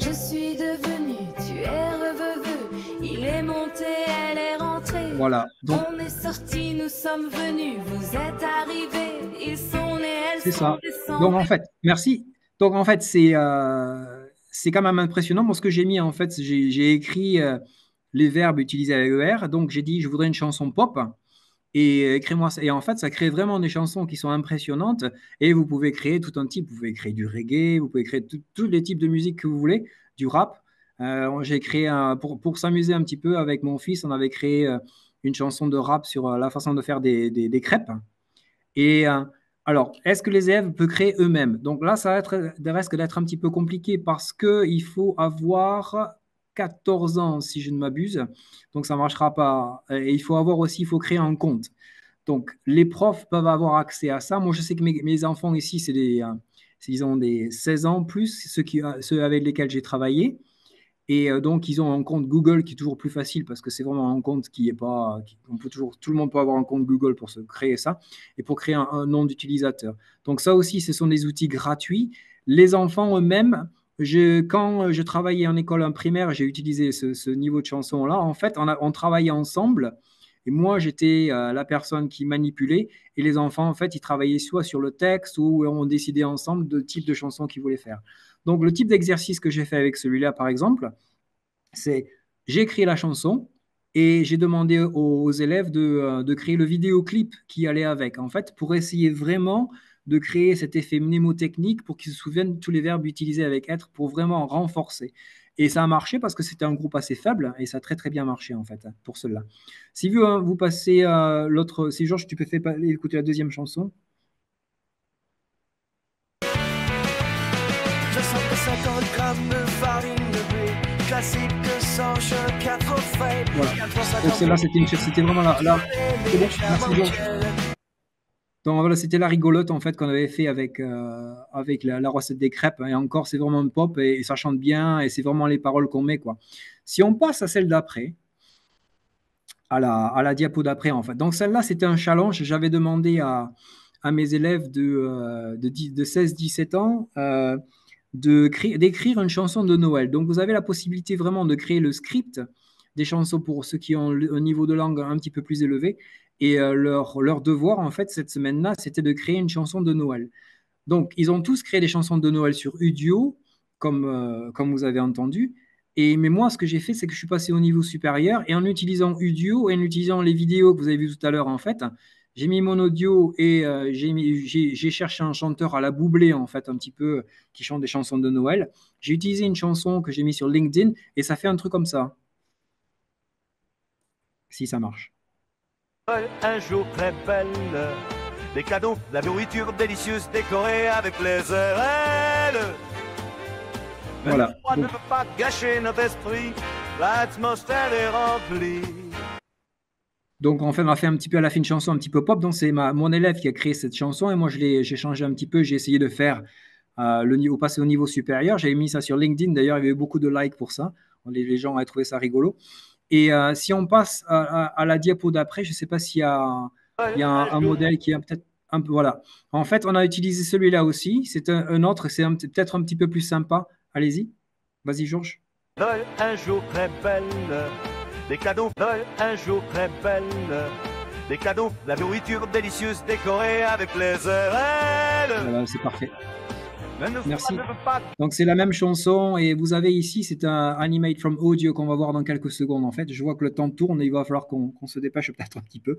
Je suis devenu, tu es revenu, il est monté, elle est rentrée. Voilà. Donc, on est sorti, nous sommes venus, vous êtes arrivés, ils sont nés, elles c'est sont ça. descendues. Donc, en fait, merci. Donc, en fait, c'est quand même impressionnant. Moi, ce que j'ai mis, en fait, j'ai écrit les verbes utilisés avec ER. Donc, j'ai dit, je voudrais une chanson pop. Et écris-moi ça. Et en fait, ça crée vraiment des chansons qui sont impressionnantes. Et vous pouvez créer tout un type. Vous pouvez créer du reggae, vous pouvez créer tous les types de musique que vous voulez, du rap. J'ai créé pour s'amuser un petit peu avec mon fils, on avait créé une chanson de rap sur la façon de faire des crêpes. Et alors, est-ce que les élèves peuvent créer eux-mêmes? Donc là, ça risque d'être un petit peu compliqué parce qu'il faut avoir 14 ans, si je ne m'abuse. Donc, ça ne marchera pas. Et il faut créer un compte. Donc, les profs peuvent avoir accès à ça. Moi, je sais que mes enfants ici, ils ont des 16 ans plus, ceux avec lesquels j'ai travaillé. Et donc, ils ont un compte Google qui est toujours plus facile parce que c'est vraiment un compte qui est pas. Tout le monde peut avoir un compte Google pour se créer ça et pour créer un nom d'utilisateur. Donc, ça aussi, ce sont des outils gratuits. Les enfants eux-mêmes, quand je travaillais en école primaire, j'ai utilisé ce niveau de chanson-là. En fait, on travaillait ensemble. Et moi, j'étais la personne qui manipulait. Et les enfants, en fait, ils travaillaient soit sur le texte ou on décidait ensemble de type de chanson qu'ils voulaient faire. Donc, le type d'exercice que j'ai fait avec celui-là, par exemple, c'est j'ai écrit la chanson et j'ai demandé aux élèves de créer le vidéoclip qui allait avec, en fait, pour essayer vraiment de créer cet effet mnémotechnique pour qu'ils se souviennent de tous les verbes utilisés avec être pour vraiment renforcer. Et ça a marché parce que c'était un groupe assez faible et ça a très très bien marché en fait pour cela. Si vous passez l'autre, si Georges, tu peux faire écouter la deuxième chanson. Je sens que 50 grammes de farine de blé classique sans choc à trop frais. Voilà. Donc celle-là, c'était vraiment la. C'est bon, merci Georges. Donc voilà, c'était la rigolote en fait qu'on avait fait avec la recette des crêpes. Et encore, c'est vraiment pop et ça chante bien et c'est vraiment les paroles qu'on met quoi. Si on passe à celle d'après, à la diapo d'après en fait. Donc celle-là, c'était un challenge. J'avais demandé à mes élèves de 16-17 ans d'écrire une chanson de Noël. Donc vous avez la possibilité vraiment de créer le script des chansons pour ceux qui ont un niveau de langue un petit peu plus élevé. Et leur devoir, en fait, cette semaine-là, c'était de créer une chanson de Noël. Donc, ils ont tous créé des chansons de Noël sur Udio, comme vous avez entendu. Mais moi, ce que j'ai fait, c'est que je suis passé au niveau supérieur. Et en utilisant Udio et en utilisant les vidéos que vous avez vues tout à l'heure, en fait, j'ai mis mon audio et j'ai cherché un chanteur à la Boublé, en fait, un petit peu, qui chante des chansons de Noël. J'ai utilisé une chanson que j'ai mise sur LinkedIn et ça fait un truc comme ça. Si ça marche. Un jour très belle, des cadeaux, de la nourriture délicieuse décorée avec les ailes. Voilà. On ne peut pas gâcher notre esprit, l'atmosphère est remplie. Donc, on a fait un petit peu à la fin une chanson un petit peu pop. Donc, c'est mon élève qui a créé cette chanson et moi, j'ai changé un petit peu. J'ai essayé de faire passer au niveau supérieur. J'avais mis ça sur LinkedIn. D'ailleurs, il y avait eu beaucoup de likes pour ça. Les gens avaient trouvé ça rigolo. Et si on passe à la diapo d'après, je ne sais pas s'il y a un modèle qui est peut-être un peu. Voilà. En fait, on a utilisé celui-là aussi. C'est un autre, c'est peut-être un petit peu plus sympa. Allez-y. Vas-y, Georges. Noël, un jour très belle, des cadeaux. Noël, un jour très belle, des cadeaux, la nourriture délicieuse décorée avec les ailes. Voilà, c'est parfait. Merci. Donc c'est la même chanson et vous avez ici, c'est un Animate from Audio qu'on va voir dans quelques secondes en fait. Je vois que le temps tourne et il va falloir qu'on se dépêche peut-être un petit peu.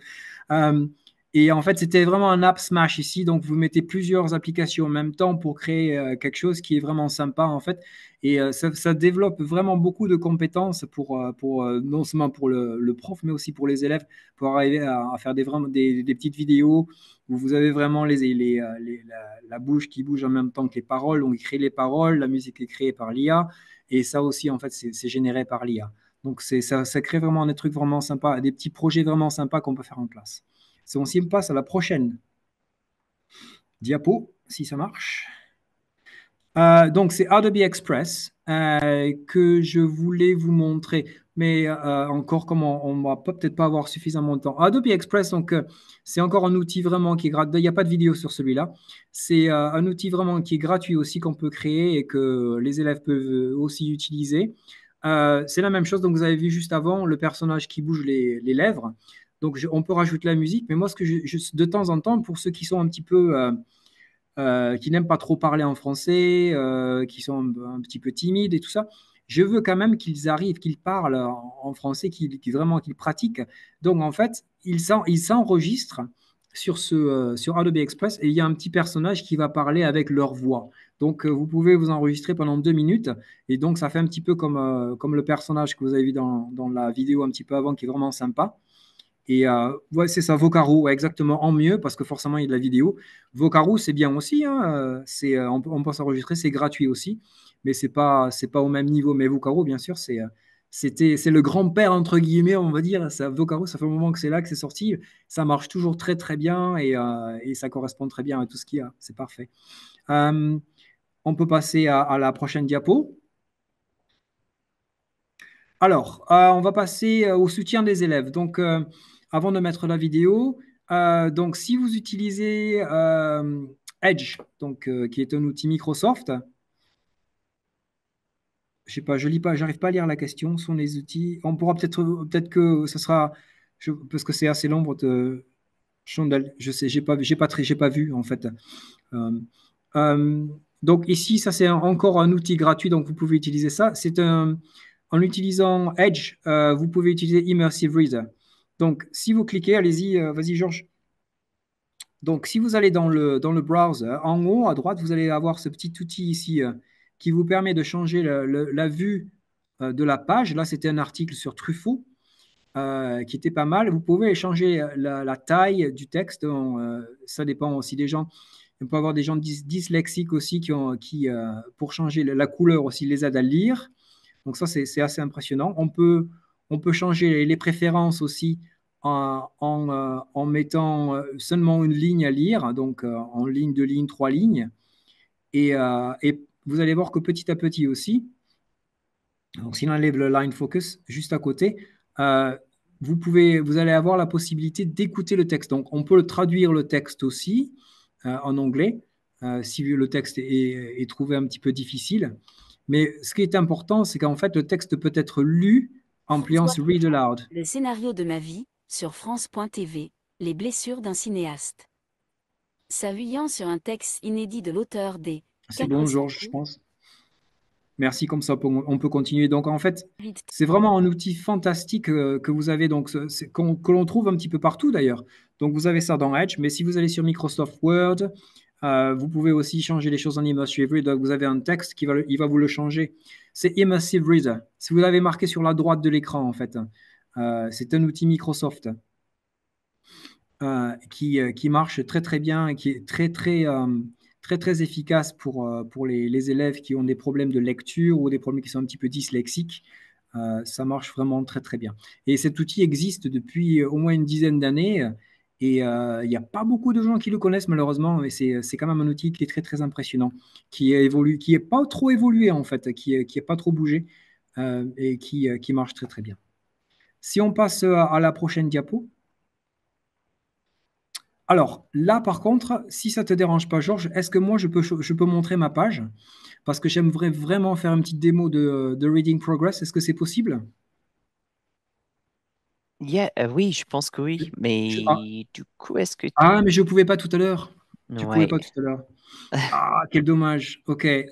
Et en fait, c'était vraiment un app smash ici. Donc, vous mettez plusieurs applications en même temps pour créer quelque chose qui est vraiment sympa, en fait. Et ça développe vraiment beaucoup de compétences non seulement pour le prof, mais aussi pour les élèves, pour arriver à faire vraiment des petites vidéos où vous avez vraiment la bouche qui bouge en même temps que les paroles. On écrit les paroles, la musique est créée par l'IA. Et ça aussi, en fait, c'est généré par l'IA. Donc, ça crée vraiment des trucs vraiment sympas, des petits projets vraiment sympas qu'on peut faire en classe. Si on s'y passe à la prochaine diapo, si ça marche. Donc, c'est Adobe Express que je voulais vous montrer. Mais encore, comment on ne va peut-être pas avoir suffisamment de temps. Adobe Express, donc, c'est encore un outil vraiment qui est gratuit. Il n'y a pas de vidéo sur celui-là. C'est un outil vraiment qui est gratuit aussi qu'on peut créer et que les élèves peuvent aussi utiliser. C'est la même chose. Donc, vous avez vu juste avant le personnage qui bouge les lèvres. Donc, on peut rajouter la musique. Mais moi, de temps en temps, pour ceux qui sont un petit peu, qui n'aiment pas trop parler en français, qui sont un petit peu timides et tout ça, je veux quand même qu'ils arrivent, qu'ils parlent en français, qu'ils pratiquent. Donc, en fait, ils s'enregistrent sur Adobe Express et il y a un petit personnage qui va parler avec leur voix. Donc, vous pouvez vous enregistrer pendant 2 minutes et donc, ça fait un petit peu comme le personnage que vous avez vu dans la vidéo un petit peu avant qui est vraiment sympa. Et ouais, c'est ça, Vocaro, ouais, exactement, en mieux, parce que forcément, il y a de la vidéo. Vocaro, c'est bien aussi, hein, on peut s'enregistrer, c'est gratuit aussi, mais c'est pas au même niveau. Mais Vocaro, bien sûr, c'est le grand-père, entre guillemets, on va dire. Vocaro, ça fait un moment que c'est là que c'est sorti. Ça marche toujours très, très bien et ça correspond très bien à tout ce qu'il y a. C'est parfait. On peut passer à la prochaine diapo. Alors, on va passer au soutien des élèves. Donc, avant de mettre la vidéo, donc si vous utilisez Edge, donc, qui est un outil Microsoft, je sais pas, je lis pas, j'arrive pas à lire la question. Sont les outils. On pourra peut-être que ce sera, parce que c'est assez long pour Chandel. Je sais, j'ai pas vu en fait. Donc ici, ça c'est encore un outil gratuit, donc vous pouvez utiliser ça. En utilisant Edge, vous pouvez utiliser Immersive Reader. Donc, si vous cliquez, allez-y, vas-y Georges. Donc, si vous allez dans le browser, en haut à droite, vous allez avoir ce petit outil ici qui vous permet de changer la vue de la page. Là, c'était un article sur Truffaut qui était pas mal. Vous pouvez changer la taille du texte. Ça dépend aussi des gens. On peut avoir des gens dyslexiques aussi qui pour changer la couleur aussi, les aident à lire. Donc ça, c'est assez impressionnant. On peut changer les préférences aussi en mettant seulement une ligne à lire, donc en ligne, 2 lignes, 3 lignes. Et vous allez voir que petit à petit aussi, donc si on enlève le line focus juste à côté, vous allez avoir la possibilité d'écouter le texte. Donc on peut traduire le texte aussi en anglais, si le texte est trouvé un petit peu difficile. Mais ce qui est important, c'est qu'en fait, le texte peut être lu en pliant sur Read Aloud. Le scénario de ma vie, sur France.tv, les blessures d'un cinéaste. S'appuyant sur un texte inédit de l'auteur des... C'est bon, Georges, je pense. Merci, comme ça, on peut continuer. Donc, en fait, c'est vraiment un outil fantastique que vous avez, donc, que l'on trouve un petit peu partout, d'ailleurs. Donc, vous avez ça dans Edge, mais si vous allez sur Microsoft Word, vous pouvez aussi changer les choses en Immersive Reader. Vous avez un texte il va vous le changer. C'est Immersive Reader. Si vous l'avez marqué sur la droite de l'écran, en fait, c'est un outil Microsoft qui marche très très bien et qui est très très efficace pour les élèves qui ont des problèmes de lecture ou des problèmes qui sont un petit peu dyslexiques. Ça marche vraiment très très bien. Et cet outil existe depuis au moins une dizaine d'années. Et il n'y a pas beaucoup de gens qui le connaissent malheureusement, mais c'est quand même un outil qui est très très impressionnant, qui n'est pas trop évolué en fait, qui n'est pas trop bougé et qui marche très très bien. Si on passe à la prochaine diapo. Alors là par contre, si ça ne te dérange pas Georges, est-ce que moi je peux montrer ma page? Parce que j'aimerais vraiment faire une petite démo de Reading Progress. Est-ce que c'est possible? Oui, je pense que oui. Mais du coup, est-ce que... Ah, mais je ne pouvais pas tout à l'heure. Tu ne pouvais Ouais. pas tout à l'heure. Ah, quel dommage. OK. Est-ce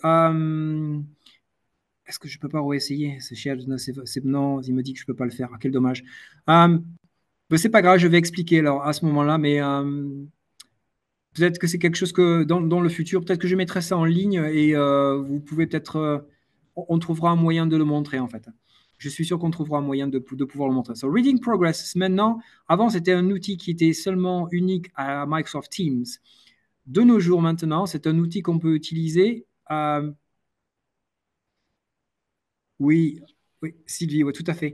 que je ne peux pas réessayer? Non, il me dit que je ne peux pas le faire. Ah, quel dommage. C'est pas grave, je vais expliquer alors à ce moment-là, mais peut-être que c'est quelque chose que dans le futur, peut-être que je mettrai ça en ligne et vous pouvez peut-être, on trouvera un moyen de le montrer en fait. Je suis sûr qu'on trouvera un moyen de pouvoir le montrer. So, Reading Progress, maintenant, avant c'était un outil qui était seulement unique à Microsoft Teams. De nos jours maintenant, c'est un outil qu'on peut utiliser. Oui, oui, Sylvie, oui, tout à fait.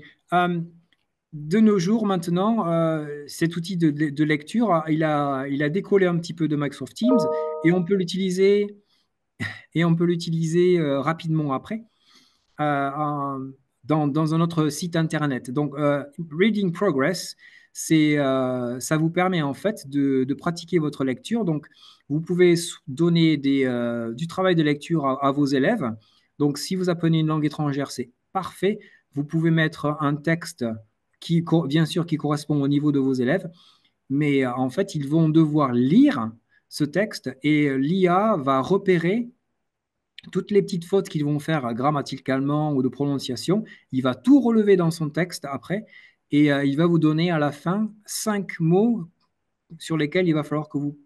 De nos jours maintenant, cet outil de lecture, il a décollé un petit peu de Microsoft Teams et on peut l'utiliser rapidement après dans un autre site internet. Donc, Reading Progress, ça vous permet en fait de pratiquer votre lecture. Donc, vous pouvez donner du travail de lecture à vos élèves. Donc, si vous apprenez une langue étrangère, c'est parfait. Vous pouvez mettre un texte qui, bien sûr, qui correspond au niveau de vos élèves, mais en fait, ils vont devoir lire ce texte et l'IA va repérer toutes les petites fautes qu'ils vont faire grammaticalement ou de prononciation. Il va tout relever dans son texte après et il va vous donner à la fin 5 mots sur lesquels il va falloir que vous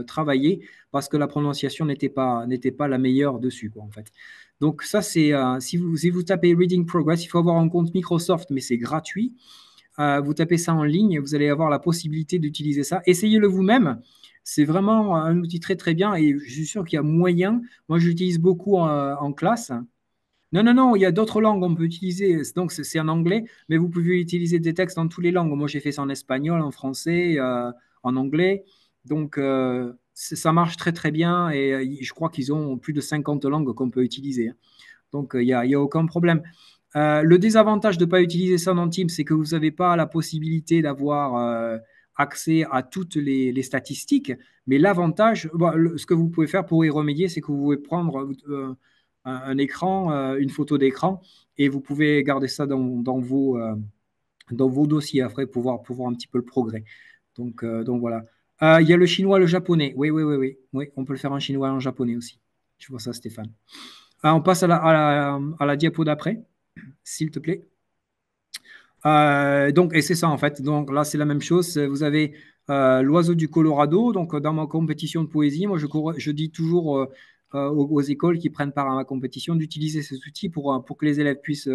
travaillez parce que la prononciation n'était pas la meilleure dessus, quoi, en fait. Donc ça, c'est si vous tapez Reading Progress, il faut avoir un compte Microsoft, mais c'est gratuit. Vous tapez ça en ligne, vous allez avoir la possibilité d'utiliser ça. Essayez-le vous-même. C'est vraiment un outil très très bien et je suis sûr qu'il y a moyen. Moi, je l'utilise beaucoup en classe. Non, non, non, il y a d'autres langues qu'on peut utiliser. Donc, c'est en anglais, mais vous pouvez utiliser des textes dans toutes les langues. Moi, j'ai fait ça en espagnol, en français, en anglais. Donc, ça marche très très bien et je crois qu'ils ont plus de 50 langues qu'on peut utiliser. Donc, il n'y a aucun problème. Le désavantage de ne pas utiliser ça dans Teams, c'est que vous n'avez pas la possibilité d'avoir accès à toutes les statistiques. Mais l'avantage, ce que vous pouvez faire pour y remédier, c'est que vous pouvez prendre un écran, une photo d'écran, et vous pouvez garder ça dans vos dossiers après pour voir un petit peu le progrès. Donc voilà. Il y a le chinois, le japonais. Oui, oui, oui, oui. Oui, on peut le faire en chinois et en japonais aussi. Je vois ça, Stéphane. On passe à la diapo d'après, s'il te plaît. Donc, et c'est ça en fait. Donc là, c'est la même chose. Vous avez l'oiseau du Colorado. Donc, dans ma compétition de poésie, moi, je dis toujours aux écoles qui prennent part à ma compétition d'utiliser ces outils pour que les élèves puissent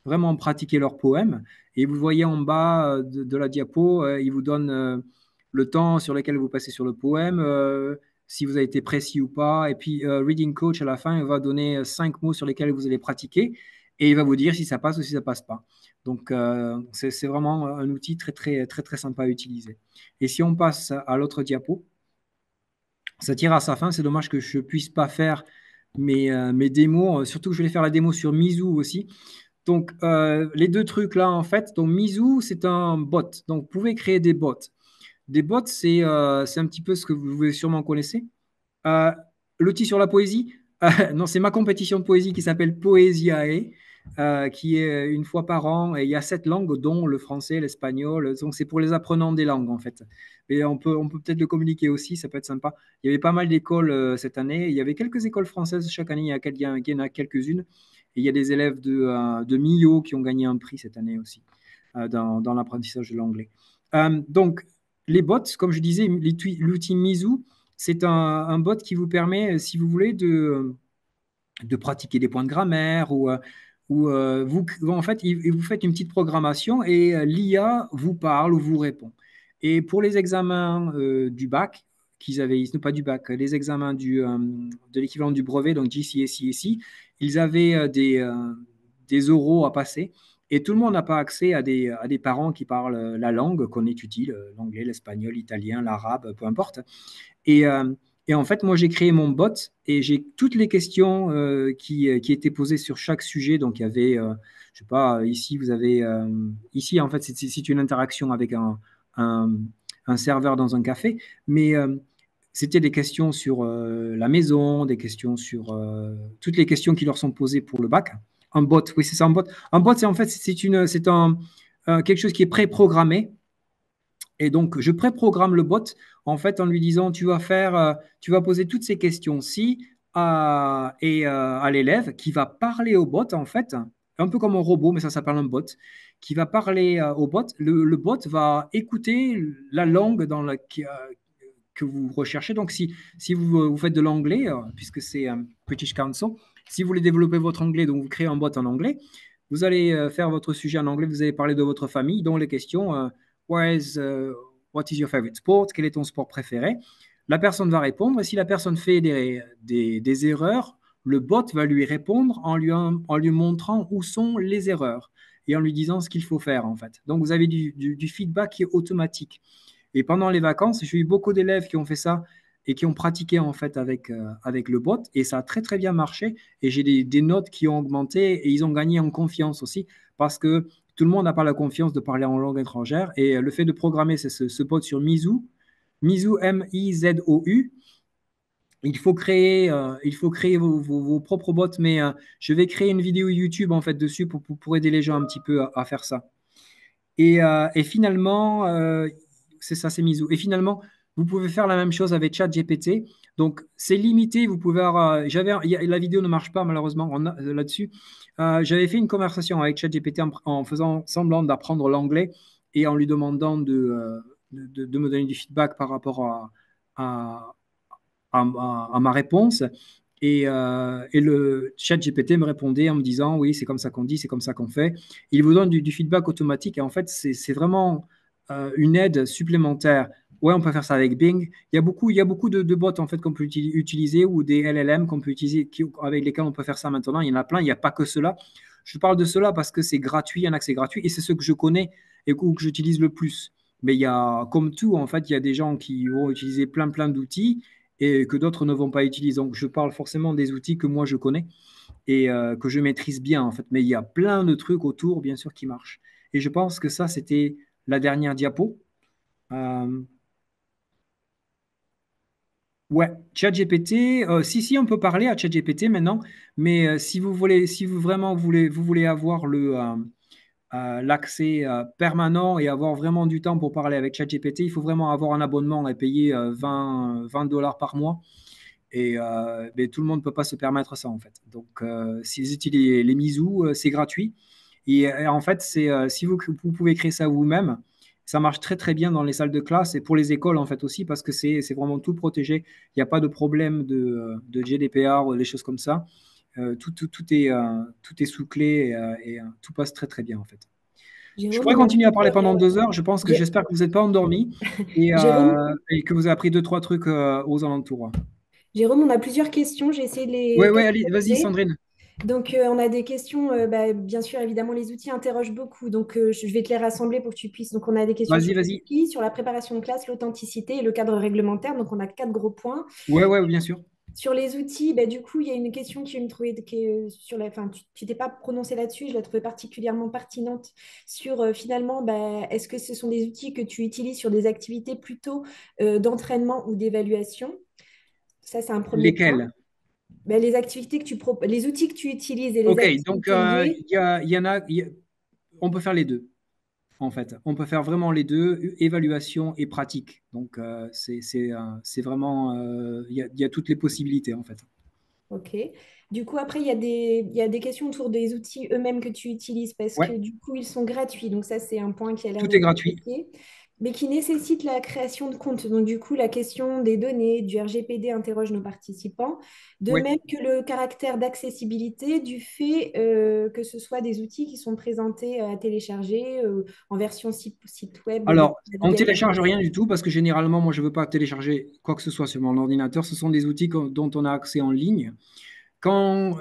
vraiment pratiquer leurs poèmes. Et vous voyez en bas de la diapo, il vous donne le temps sur lequel vous passez sur le poème, si vous avez été précis ou pas. Et puis, Reading Coach, à la fin, il va donner 5 mots sur lesquels vous allez pratiquer. Et il va vous dire si ça passe ou si ça passe pas. Donc, c'est vraiment un outil très, très, très, très sympa à utiliser. Et si on passe à l'autre diapo, ça tire à sa fin. C'est dommage que je ne puisse pas faire mes démos. Surtout que je vais faire la démo sur Mizu aussi. Donc, les deux trucs là, en fait. Donc, Mizu, c'est un bot. Donc, vous pouvez créer des bots. Des bots, c'est un petit peu ce que vous sûrement connaissez. L'outil sur la poésie, non, c'est ma compétition de poésie qui s'appelle Poesiae, qui est une fois par an. Et il y a 7 langues, dont le français, l'espagnol. Donc, c'est pour les apprenants des langues, en fait. Et on peut peut-être le communiquer aussi, ça peut être sympa. Il y avait pas mal d'écoles cette année. Il y avait quelques écoles françaises chaque année. Il y en a quelques-unes. Et il y a des élèves de Millau qui ont gagné un prix cette année aussi dans l'apprentissage de l'anglais. Donc, les bots, comme je disais, l'outil Mizu, c'est un bot qui vous permet, si vous voulez, de pratiquer des points de grammaire ou en fait, vous faites une petite programmation et l'IA vous parle ou vous répond. Et pour les examens du bac, non pas du bac, les examens de l'équivalent du brevet, donc GCSE, ils avaient des oraux à passer. Et tout le monde n'a pas accès à des parents qui parlent la langue qu'on étudie, l'anglais, l'espagnol, l'italien, l'arabe, peu importe. Et en fait, moi, j'ai créé mon bot et j'ai toutes les questions qui étaient posées sur chaque sujet. Donc, il y avait, je sais pas, ici, vous avez, ici, en fait, c'est une interaction avec un serveur dans un café, mais c'était des questions sur la maison, des questions sur toutes les questions qui leur sont posées pour le bac. Un bot, oui, c'est ça, un bot. Un bot, c'est en fait, c'est quelque chose qui est pré-programmé Et donc, je préprogramme le bot en fait en lui disant tu vas poser toutes ces questions-ci à l'élève qui va parler au bot en fait, un peu comme un robot, mais ça s'appelle un bot, qui va parler au bot. Le bot va écouter la langue que vous recherchez. Donc, si vous faites de l'anglais, puisque c'est British Council, si vous voulez développer votre anglais, donc vous créez un bot en anglais, vous allez faire votre sujet en anglais, vous allez parler de votre famille, dont les questions what is your favorite sport? Quel est ton sport préféré? La personne va répondre, et si la personne fait des erreurs, le bot va lui répondre en lui montrant où sont les erreurs et en lui disant ce qu'il faut faire en fait. Donc vous avez du feedback qui est automatique. Et pendant les vacances, j'ai eu beaucoup d'élèves qui ont fait ça et qui ont pratiqué en fait avec le bot et ça a très très bien marché et j'ai des notes qui ont augmenté et ils ont gagné en confiance aussi parce que tout le monde n'a pas la confiance de parler en langue étrangère et le fait de programmer ce bot sur Mizou M-I-Z-O-U, il faut créer vos propres bots, mais je vais créer une vidéo YouTube en fait dessus pour aider les gens un petit peu à faire ça. Et finalement, c'est ça, c'est Mizou. Et finalement, vous pouvez faire la même chose avec ChatGPT. Donc, c'est limité. Vous pouvez avoir, la vidéo ne marche pas malheureusement là-dessus. J'avais fait une conversation avec ChatGPT en faisant semblant d'apprendre l'anglais et en lui demandant de me donner du feedback par rapport à, à ma réponse. Et le chat GPT me répondait en me disant, oui, c'est comme ça qu'on dit, c'est comme ça qu'on fait. Il vous donne du feedback automatique et en fait, c'est vraiment une aide supplémentaire. Ouais, on peut faire ça avec Bing. Il y a beaucoup de bots en fait qu'on peut utiliser ou des LLM qu'on peut utiliser avec lesquels on peut faire ça maintenant. Il y en a plein, il n'y a pas que cela. Je parle de cela parce que c'est gratuit, il y en a que c'est gratuit et c'est ce que je connais et que j'utilise le plus. Mais il y a, comme tout, en fait, il y a des gens qui vont utiliser plein d'outils et que d'autres ne vont pas utiliser. Donc, je parle forcément des outils que moi je connais et que je maîtrise bien, en fait. Mais il y a plein de trucs autour, bien sûr, qui marchent. Et je pense que ça, c'était la dernière diapo. Euh, ouais, ChatGPT. Si, on peut parler à ChatGPT maintenant. Mais si vous voulez, si vous vraiment vous voulez avoir l'accès permanent et avoir vraiment du temps pour parler avec ChatGPT, il faut vraiment avoir un abonnement et payer 20 $ par mois. Et mais tout le monde ne peut pas se permettre ça, en fait. Donc, si vous utilisez les Mizou, c'est gratuit. Et en fait, si vous pouvez créer ça vous-même, ça marche très, très bien dans les salles de classe et pour les écoles, en fait, aussi, parce que c'est vraiment tout protégé. Il n'y a pas de problème de GDPR ou des choses comme ça. Tout est sous clé et tout passe très, très bien, en fait. Je Jérôme, pourrais on a continuer à parler pendant plusieurs, 2 heures. J'espère que vous n'êtes pas endormi Jérôme, et que vous avez appris 2, 3 trucs aux alentours. Jérôme, on a plusieurs questions. J'ai essayé de Oui, les oui, allez, vas-y, catégoriser. Sandrine. Donc, on a des questions. Bien sûr, évidemment, les outils interrogent beaucoup. Donc, je vais te les rassembler pour que tu puisses. Donc, on a des questions Vas-y, sur les vas-y. outils, sur la préparation de classe, l'authenticité et le cadre réglementaire. Donc, on a 4 gros points. Ouais, ouais, bien sûr. Sur les outils, du coup, il y a une question qui me trouvait qui est sur la. Enfin, tu t'es pas prononcé là-dessus. Je la trouvais particulièrement pertinente sur finalement, est-ce que ce sont des outils que tu utilises sur des activités plutôt d'entraînement ou d'évaluation? Ça, c'est un premier point. Lesquels? Les activités que les outils que tu utilises et les Ok, donc activités liées. il y en a, on peut faire les deux, en fait. On peut faire vraiment les deux, évaluation et pratique. Donc, c'est vraiment, il y a toutes les possibilités, en fait. Ok. Du coup, après, il y a des questions autour des outils eux-mêmes que tu utilises parce Ouais, que du coup, ils sont gratuits. Donc ça, c'est un point qui a l'air tout est d'être gratuit. évoqué, mais qui nécessite la création de compte. Donc du coup, la question des données du RGPD interroge nos participants, de Ouais. même que le caractère d'accessibilité du fait que ce soit des outils qui sont présentés à télécharger en version site web, Alors, on ne navigateur. télécharge rien du tout parce que généralement, moi, je ne veux pas télécharger quoi que ce soit sur mon ordinateur. Ce sont des outils dont on a accès en ligne. Quand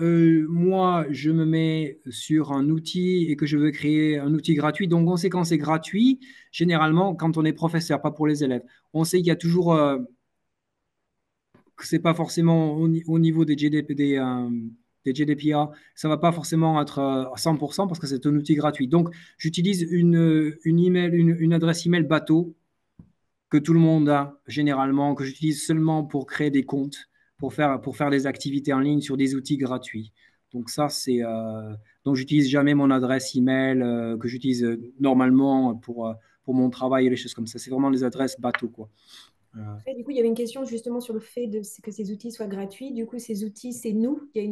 moi, je me mets sur un outil et que je veux créer un outil gratuit, donc on sait quand c'est gratuit, généralement, quand on est professeur, pas pour les élèves, on sait qu'il y a toujours, que c'est pas forcément au niveau des des GDPR, ça va pas forcément être à 100% parce que c'est un outil gratuit. Donc, j'utilise une adresse email bateau que tout le monde a généralement, que j'utilise seulement pour créer des comptes, pour faire des activités en ligne sur des outils gratuits. Donc ça, donc j'utilise jamais mon adresse email que j'utilise normalement pour mon travail et les choses comme ça. C'est vraiment des adresses bateau, quoi. Après, du coup, il y avait une question justement sur le fait que ces outils soient gratuits. Du coup, ces outils, c'est nous. Il y a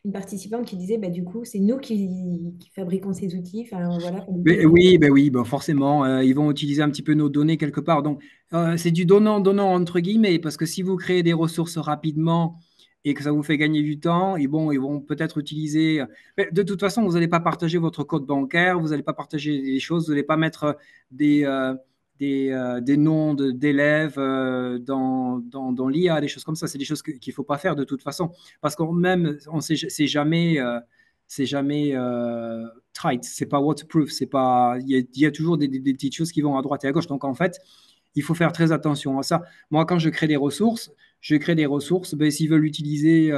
une participante qui disait, bah, du coup, c'est nous qui fabriquons ces outils. Enfin, voilà. Enfin, du coup, Oui, ben oui, ben forcément, ils vont utiliser un petit peu nos données quelque part. Donc, c'est du donnant-donnant entre guillemets, parce que si vous créez des ressources rapidement et que ça vous fait gagner du temps, et bon, ils vont peut-être utiliser. Mais de toute façon, vous n'allez pas partager votre code bancaire, vous n'allez pas partager des choses, vous n'allez pas mettre des, des noms d'élèves dans l'IA, des choses comme ça. C'est des choses qu'il ne faut pas faire de toute façon, parce qu'on même, on sait, c'est jamais tight, c'est pas waterproof, c'est pas, il y a toujours des petites choses qui vont à droite et à gauche. Donc en fait, il faut faire très attention à ça. Moi, quand je crée des ressources, ben, s'ils veulent utiliser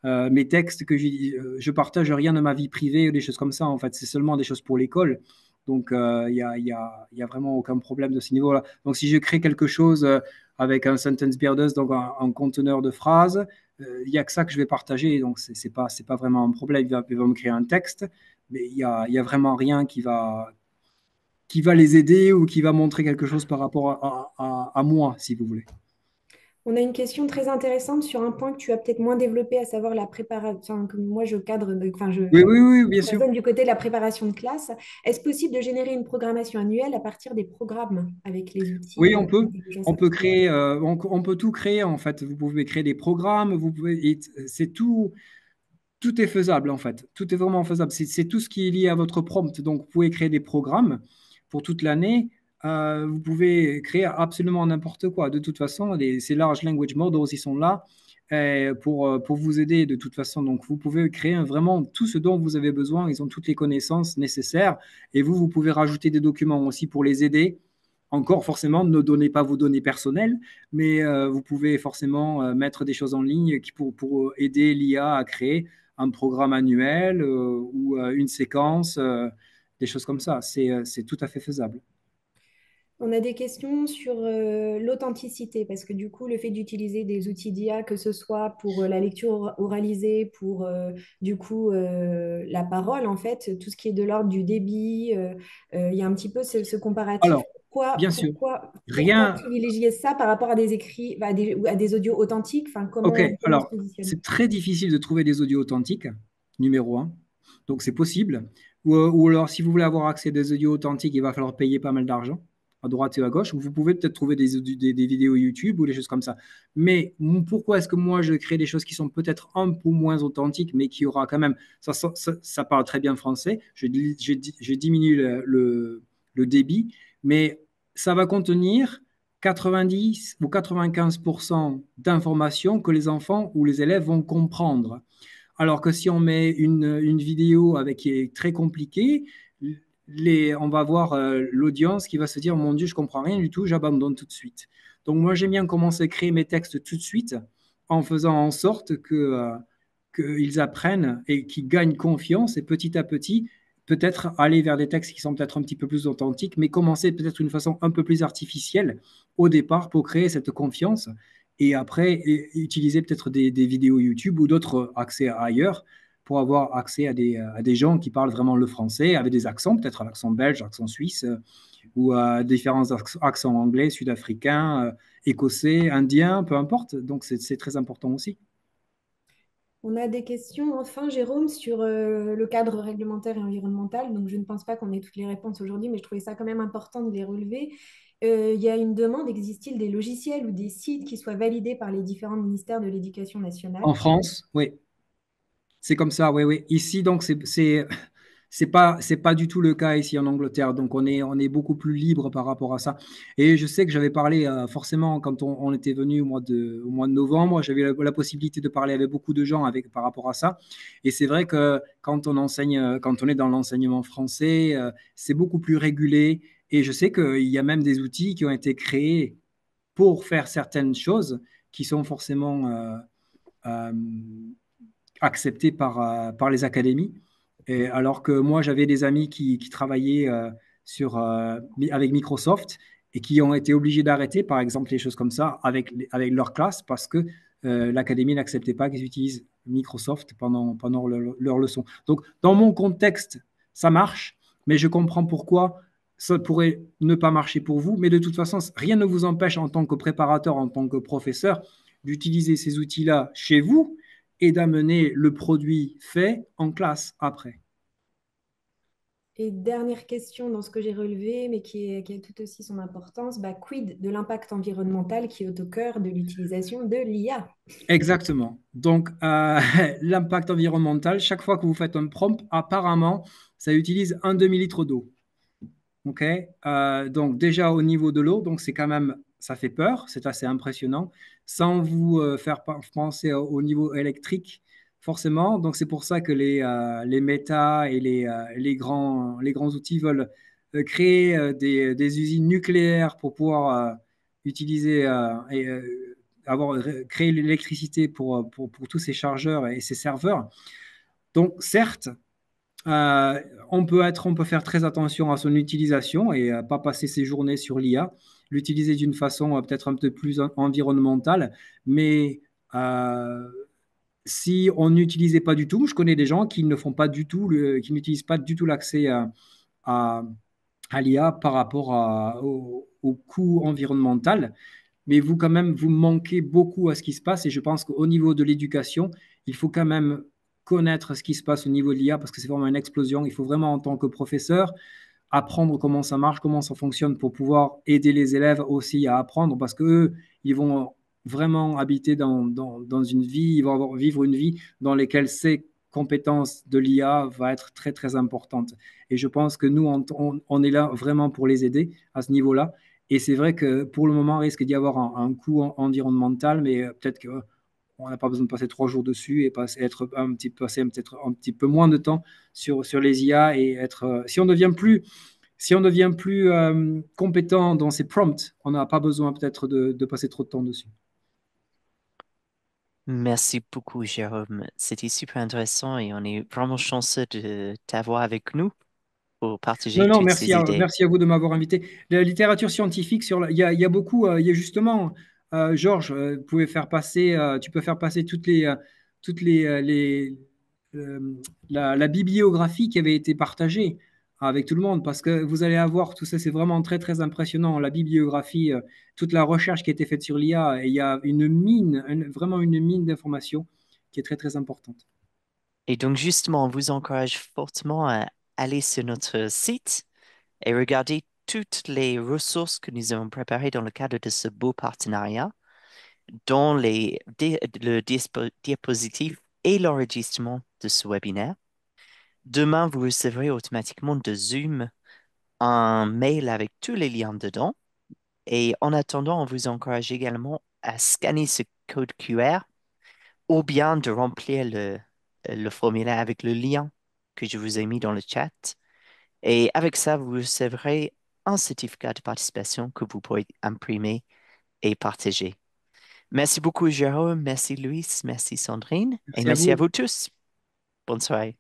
mes textes que je partage rien de ma vie privée ou des choses comme ça. En fait, c'est seulement des choses pour l'école. Donc, il y a vraiment aucun problème de ce niveau-là. Donc, si je crée quelque chose avec un sentence builder, donc un conteneur de phrases, il n'y a que ça que je vais partager. Donc, c'est pas vraiment un problème. Il va me créer un texte, mais il y a vraiment rien qui va les aider ou qui va montrer quelque chose par rapport à moi, si vous voulez. on a une question très intéressante sur un point que tu as peut-être moins développé, à savoir la préparation. Enfin, que moi, je cadre, enfin, Oui, bien sûr. du côté de la préparation de classe. Est-ce possible de générer une programmation annuelle à partir des programmes avec les outils Oui, on peut. d'intelligence On peut artificielle? créer, on peut tout créer en fait. Vous pouvez créer des programmes, c'est tout est faisable en fait. Tout est vraiment faisable. C'est tout ce qui est lié à votre prompt. Donc, vous pouvez créer des programmes pour toute l'année. Vous pouvez créer absolument n'importe quoi. De toute façon, ces large language models, ils sont là pour vous aider de toute façon. Donc, vous pouvez créer vraiment tout ce dont vous avez besoin. Ils ont toutes les connaissances nécessaires. Et vous pouvez rajouter des documents aussi pour les aider. Encore, forcément, ne donnez pas vos données personnelles, mais vous pouvez forcément mettre des choses en ligne pour aider l'IA à créer un programme annuel ou une séquence, des choses comme ça. C'est tout à fait faisable. On a des questions sur l'authenticité, parce que du coup, le fait d'utiliser des outils d'IA, que ce soit pour la lecture oralisée, pour du coup la parole, en fait, tout ce qui est de l'ordre du débit, il y a un petit peu ce comparatif. Alors, bien sûr, Pourquoi rien. privilégier ça par rapport à des écrits, à des audios authentiques? Enfin, Ok, comment on se alors, positionne? c'est très difficile de trouver des audios authentiques, numéro un. Donc, c'est possible. Ou alors, si vous voulez avoir accès à des audios authentiques, il va falloir payer pas mal d'argent, à droite et à gauche. Vous pouvez peut-être trouver des vidéos YouTube ou des choses comme ça. Mais pourquoi est-ce que moi, je crée des choses qui sont peut-être un peu moins authentiques, mais qui aura quand même. Ça parle très bien français. Je diminue le débit, mais ça va contenir 90 ou 95% d'informations que les enfants ou les élèves vont comprendre. Alors que si on met une vidéo qui est très compliquée, on va voir l'audience qui va se dire, mon Dieu, je comprends rien du tout, j'abandonne tout de suite. Donc moi, j'aime bien commencer à créer mes textes tout de suite en faisant en sorte qu'ils apprennent et qu'ils gagnent confiance et petit à petit, peut-être aller vers des textes qui sont peut-être un petit peu plus authentiques, mais commencer peut-être d'une façon un peu plus artificielle au départ pour créer cette confiance et après utiliser peut-être des vidéos YouTube ou d'autres accès ailleurs pour avoir accès à des gens qui parlent vraiment le français avec des accents, peut-être un accent belge, accent suisse ou à différents accents anglais, sud-africains, écossais, indiens, peu importe. Donc c'est très important aussi. On a des questions, enfin, Jérôme, sur le cadre réglementaire et environnemental. Donc, je ne pense pas qu'on ait toutes les réponses aujourd'hui, mais je trouvais ça quand même important de les relever. Il y a une demande, existe-t-il des logiciels ou des sites qui soient validés par les différents ministères de l'Éducation nationale? En France, oui. C'est comme ça, oui, oui. Ici, donc, c'est pas du tout le cas ici en Angleterre. Donc, on est beaucoup plus libre par rapport à ça. Et je sais que j'avais parlé, forcément, quand on était venu au mois de novembre, j'avais la possibilité de parler avec beaucoup de gens par rapport à ça. Et c'est vrai que quand on enseigne, quand on est dans l'enseignement français, c'est beaucoup plus régulé. Et je sais qu'il y a même des outils qui ont été créés pour faire certaines choses qui sont forcément euh, accepté par les académies. Et alors que moi, j'avais des amis qui travaillaient avec Microsoft et qui ont été obligés d'arrêter, par exemple, les choses comme ça avec leur classe parce que l'académie n'acceptait pas qu'ils utilisent Microsoft pendant leur leçon. Donc, dans mon contexte, ça marche, mais je comprends pourquoi ça pourrait ne pas marcher pour vous, mais de toute façon, rien ne vous empêche en tant que préparateur, en tant que professeur, d'utiliser ces outils-là chez vous et d'amener le produit fait en classe après. Et dernière question dans ce que j'ai relevé, mais qui a tout aussi son importance, quid de l'impact environnemental qui est au cœur de l'utilisation de l'IA? Exactement. Donc, l'impact environnemental, chaque fois que vous faites un prompt, apparemment, ça utilise un demi-litre d'eau. OK? Donc, déjà au niveau de l'eau, donc c'est quand même, ça fait peur, c'est assez impressionnant, sans vous faire penser au niveau électrique, forcément. Donc, c'est pour ça que les méta et les grands outils veulent créer des usines nucléaires pour pouvoir utiliser et créer l'électricité pour tous ces chargeurs et ces serveurs. Donc, certes, euh, on peut faire très attention à son utilisation et pas passer ses journées sur l'IA, l'utiliser d'une façon peut-être un peu plus environnementale, mais euh, si on n'utilisait pas du tout, je connais des gens qui ne font pas du tout, qui n'utilisent pas du tout l'accès à, à l'IA par rapport au coût environnemental, mais vous quand même, vous manquez beaucoup à ce qui se passe et je pense qu'au niveau de l'éducation, il faut quand même connaître ce qui se passe au niveau de l'IA parce que c'est vraiment une explosion. Il faut vraiment, en tant que professeur, apprendre comment ça marche, comment ça fonctionne pour pouvoir aider les élèves aussi à apprendre parce qu'eux, ils vont vraiment habiter dans une vie, ils vont vivre une vie dans laquelle ces compétences de l'IA va être très, très importante. Et je pense que nous, on est là vraiment pour les aider à ce niveau-là. Et c'est vrai que pour le moment, il risque d'y avoir un coût environnemental, mais peut-être qu'on n'a pas besoin de passer 3 jours dessus et passer peut-être un petit peu moins de temps sur les IA et être. Si on devient plus compétent dans ces prompts, on n'a pas besoin peut-être de passer trop de temps dessus. Merci beaucoup, Jérôme. C'était super intéressant et on est vraiment chanceux de t'avoir avec nous pour Non, partager non, toutes ces idées. merci à vous de m'avoir invité. La littérature scientifique, il y a beaucoup, il y a justement, Georges, tu peux faire passer toutes la bibliographie qui avait été partagée avec tout le monde, parce que vous allez avoir tout ça, c'est vraiment très, très impressionnant, la bibliographie, toute la recherche qui a été faite sur l'IA, et il y a une mine, vraiment une mine d'informations qui est très, très importante. Et donc, justement, on vous encourage fortement à aller sur notre site et regarder toutes les ressources que nous avons préparées dans le cadre de ce beau partenariat, dont le diapositive et l'enregistrement de ce webinaire. Demain, vous recevrez automatiquement de Zoom un mail avec tous les liens dedans. Et en attendant, on vous encourage également à scanner ce code QR ou bien de remplir le formulaire avec le lien que je vous ai mis dans le chat. Et avec ça, vous recevrez un certificat de participation que vous pourrez imprimer et partager. Merci beaucoup, Jérôme. Merci, Louis. Merci, Sandrine. Et Merci à merci à vous. vous tous. Bonne soirée.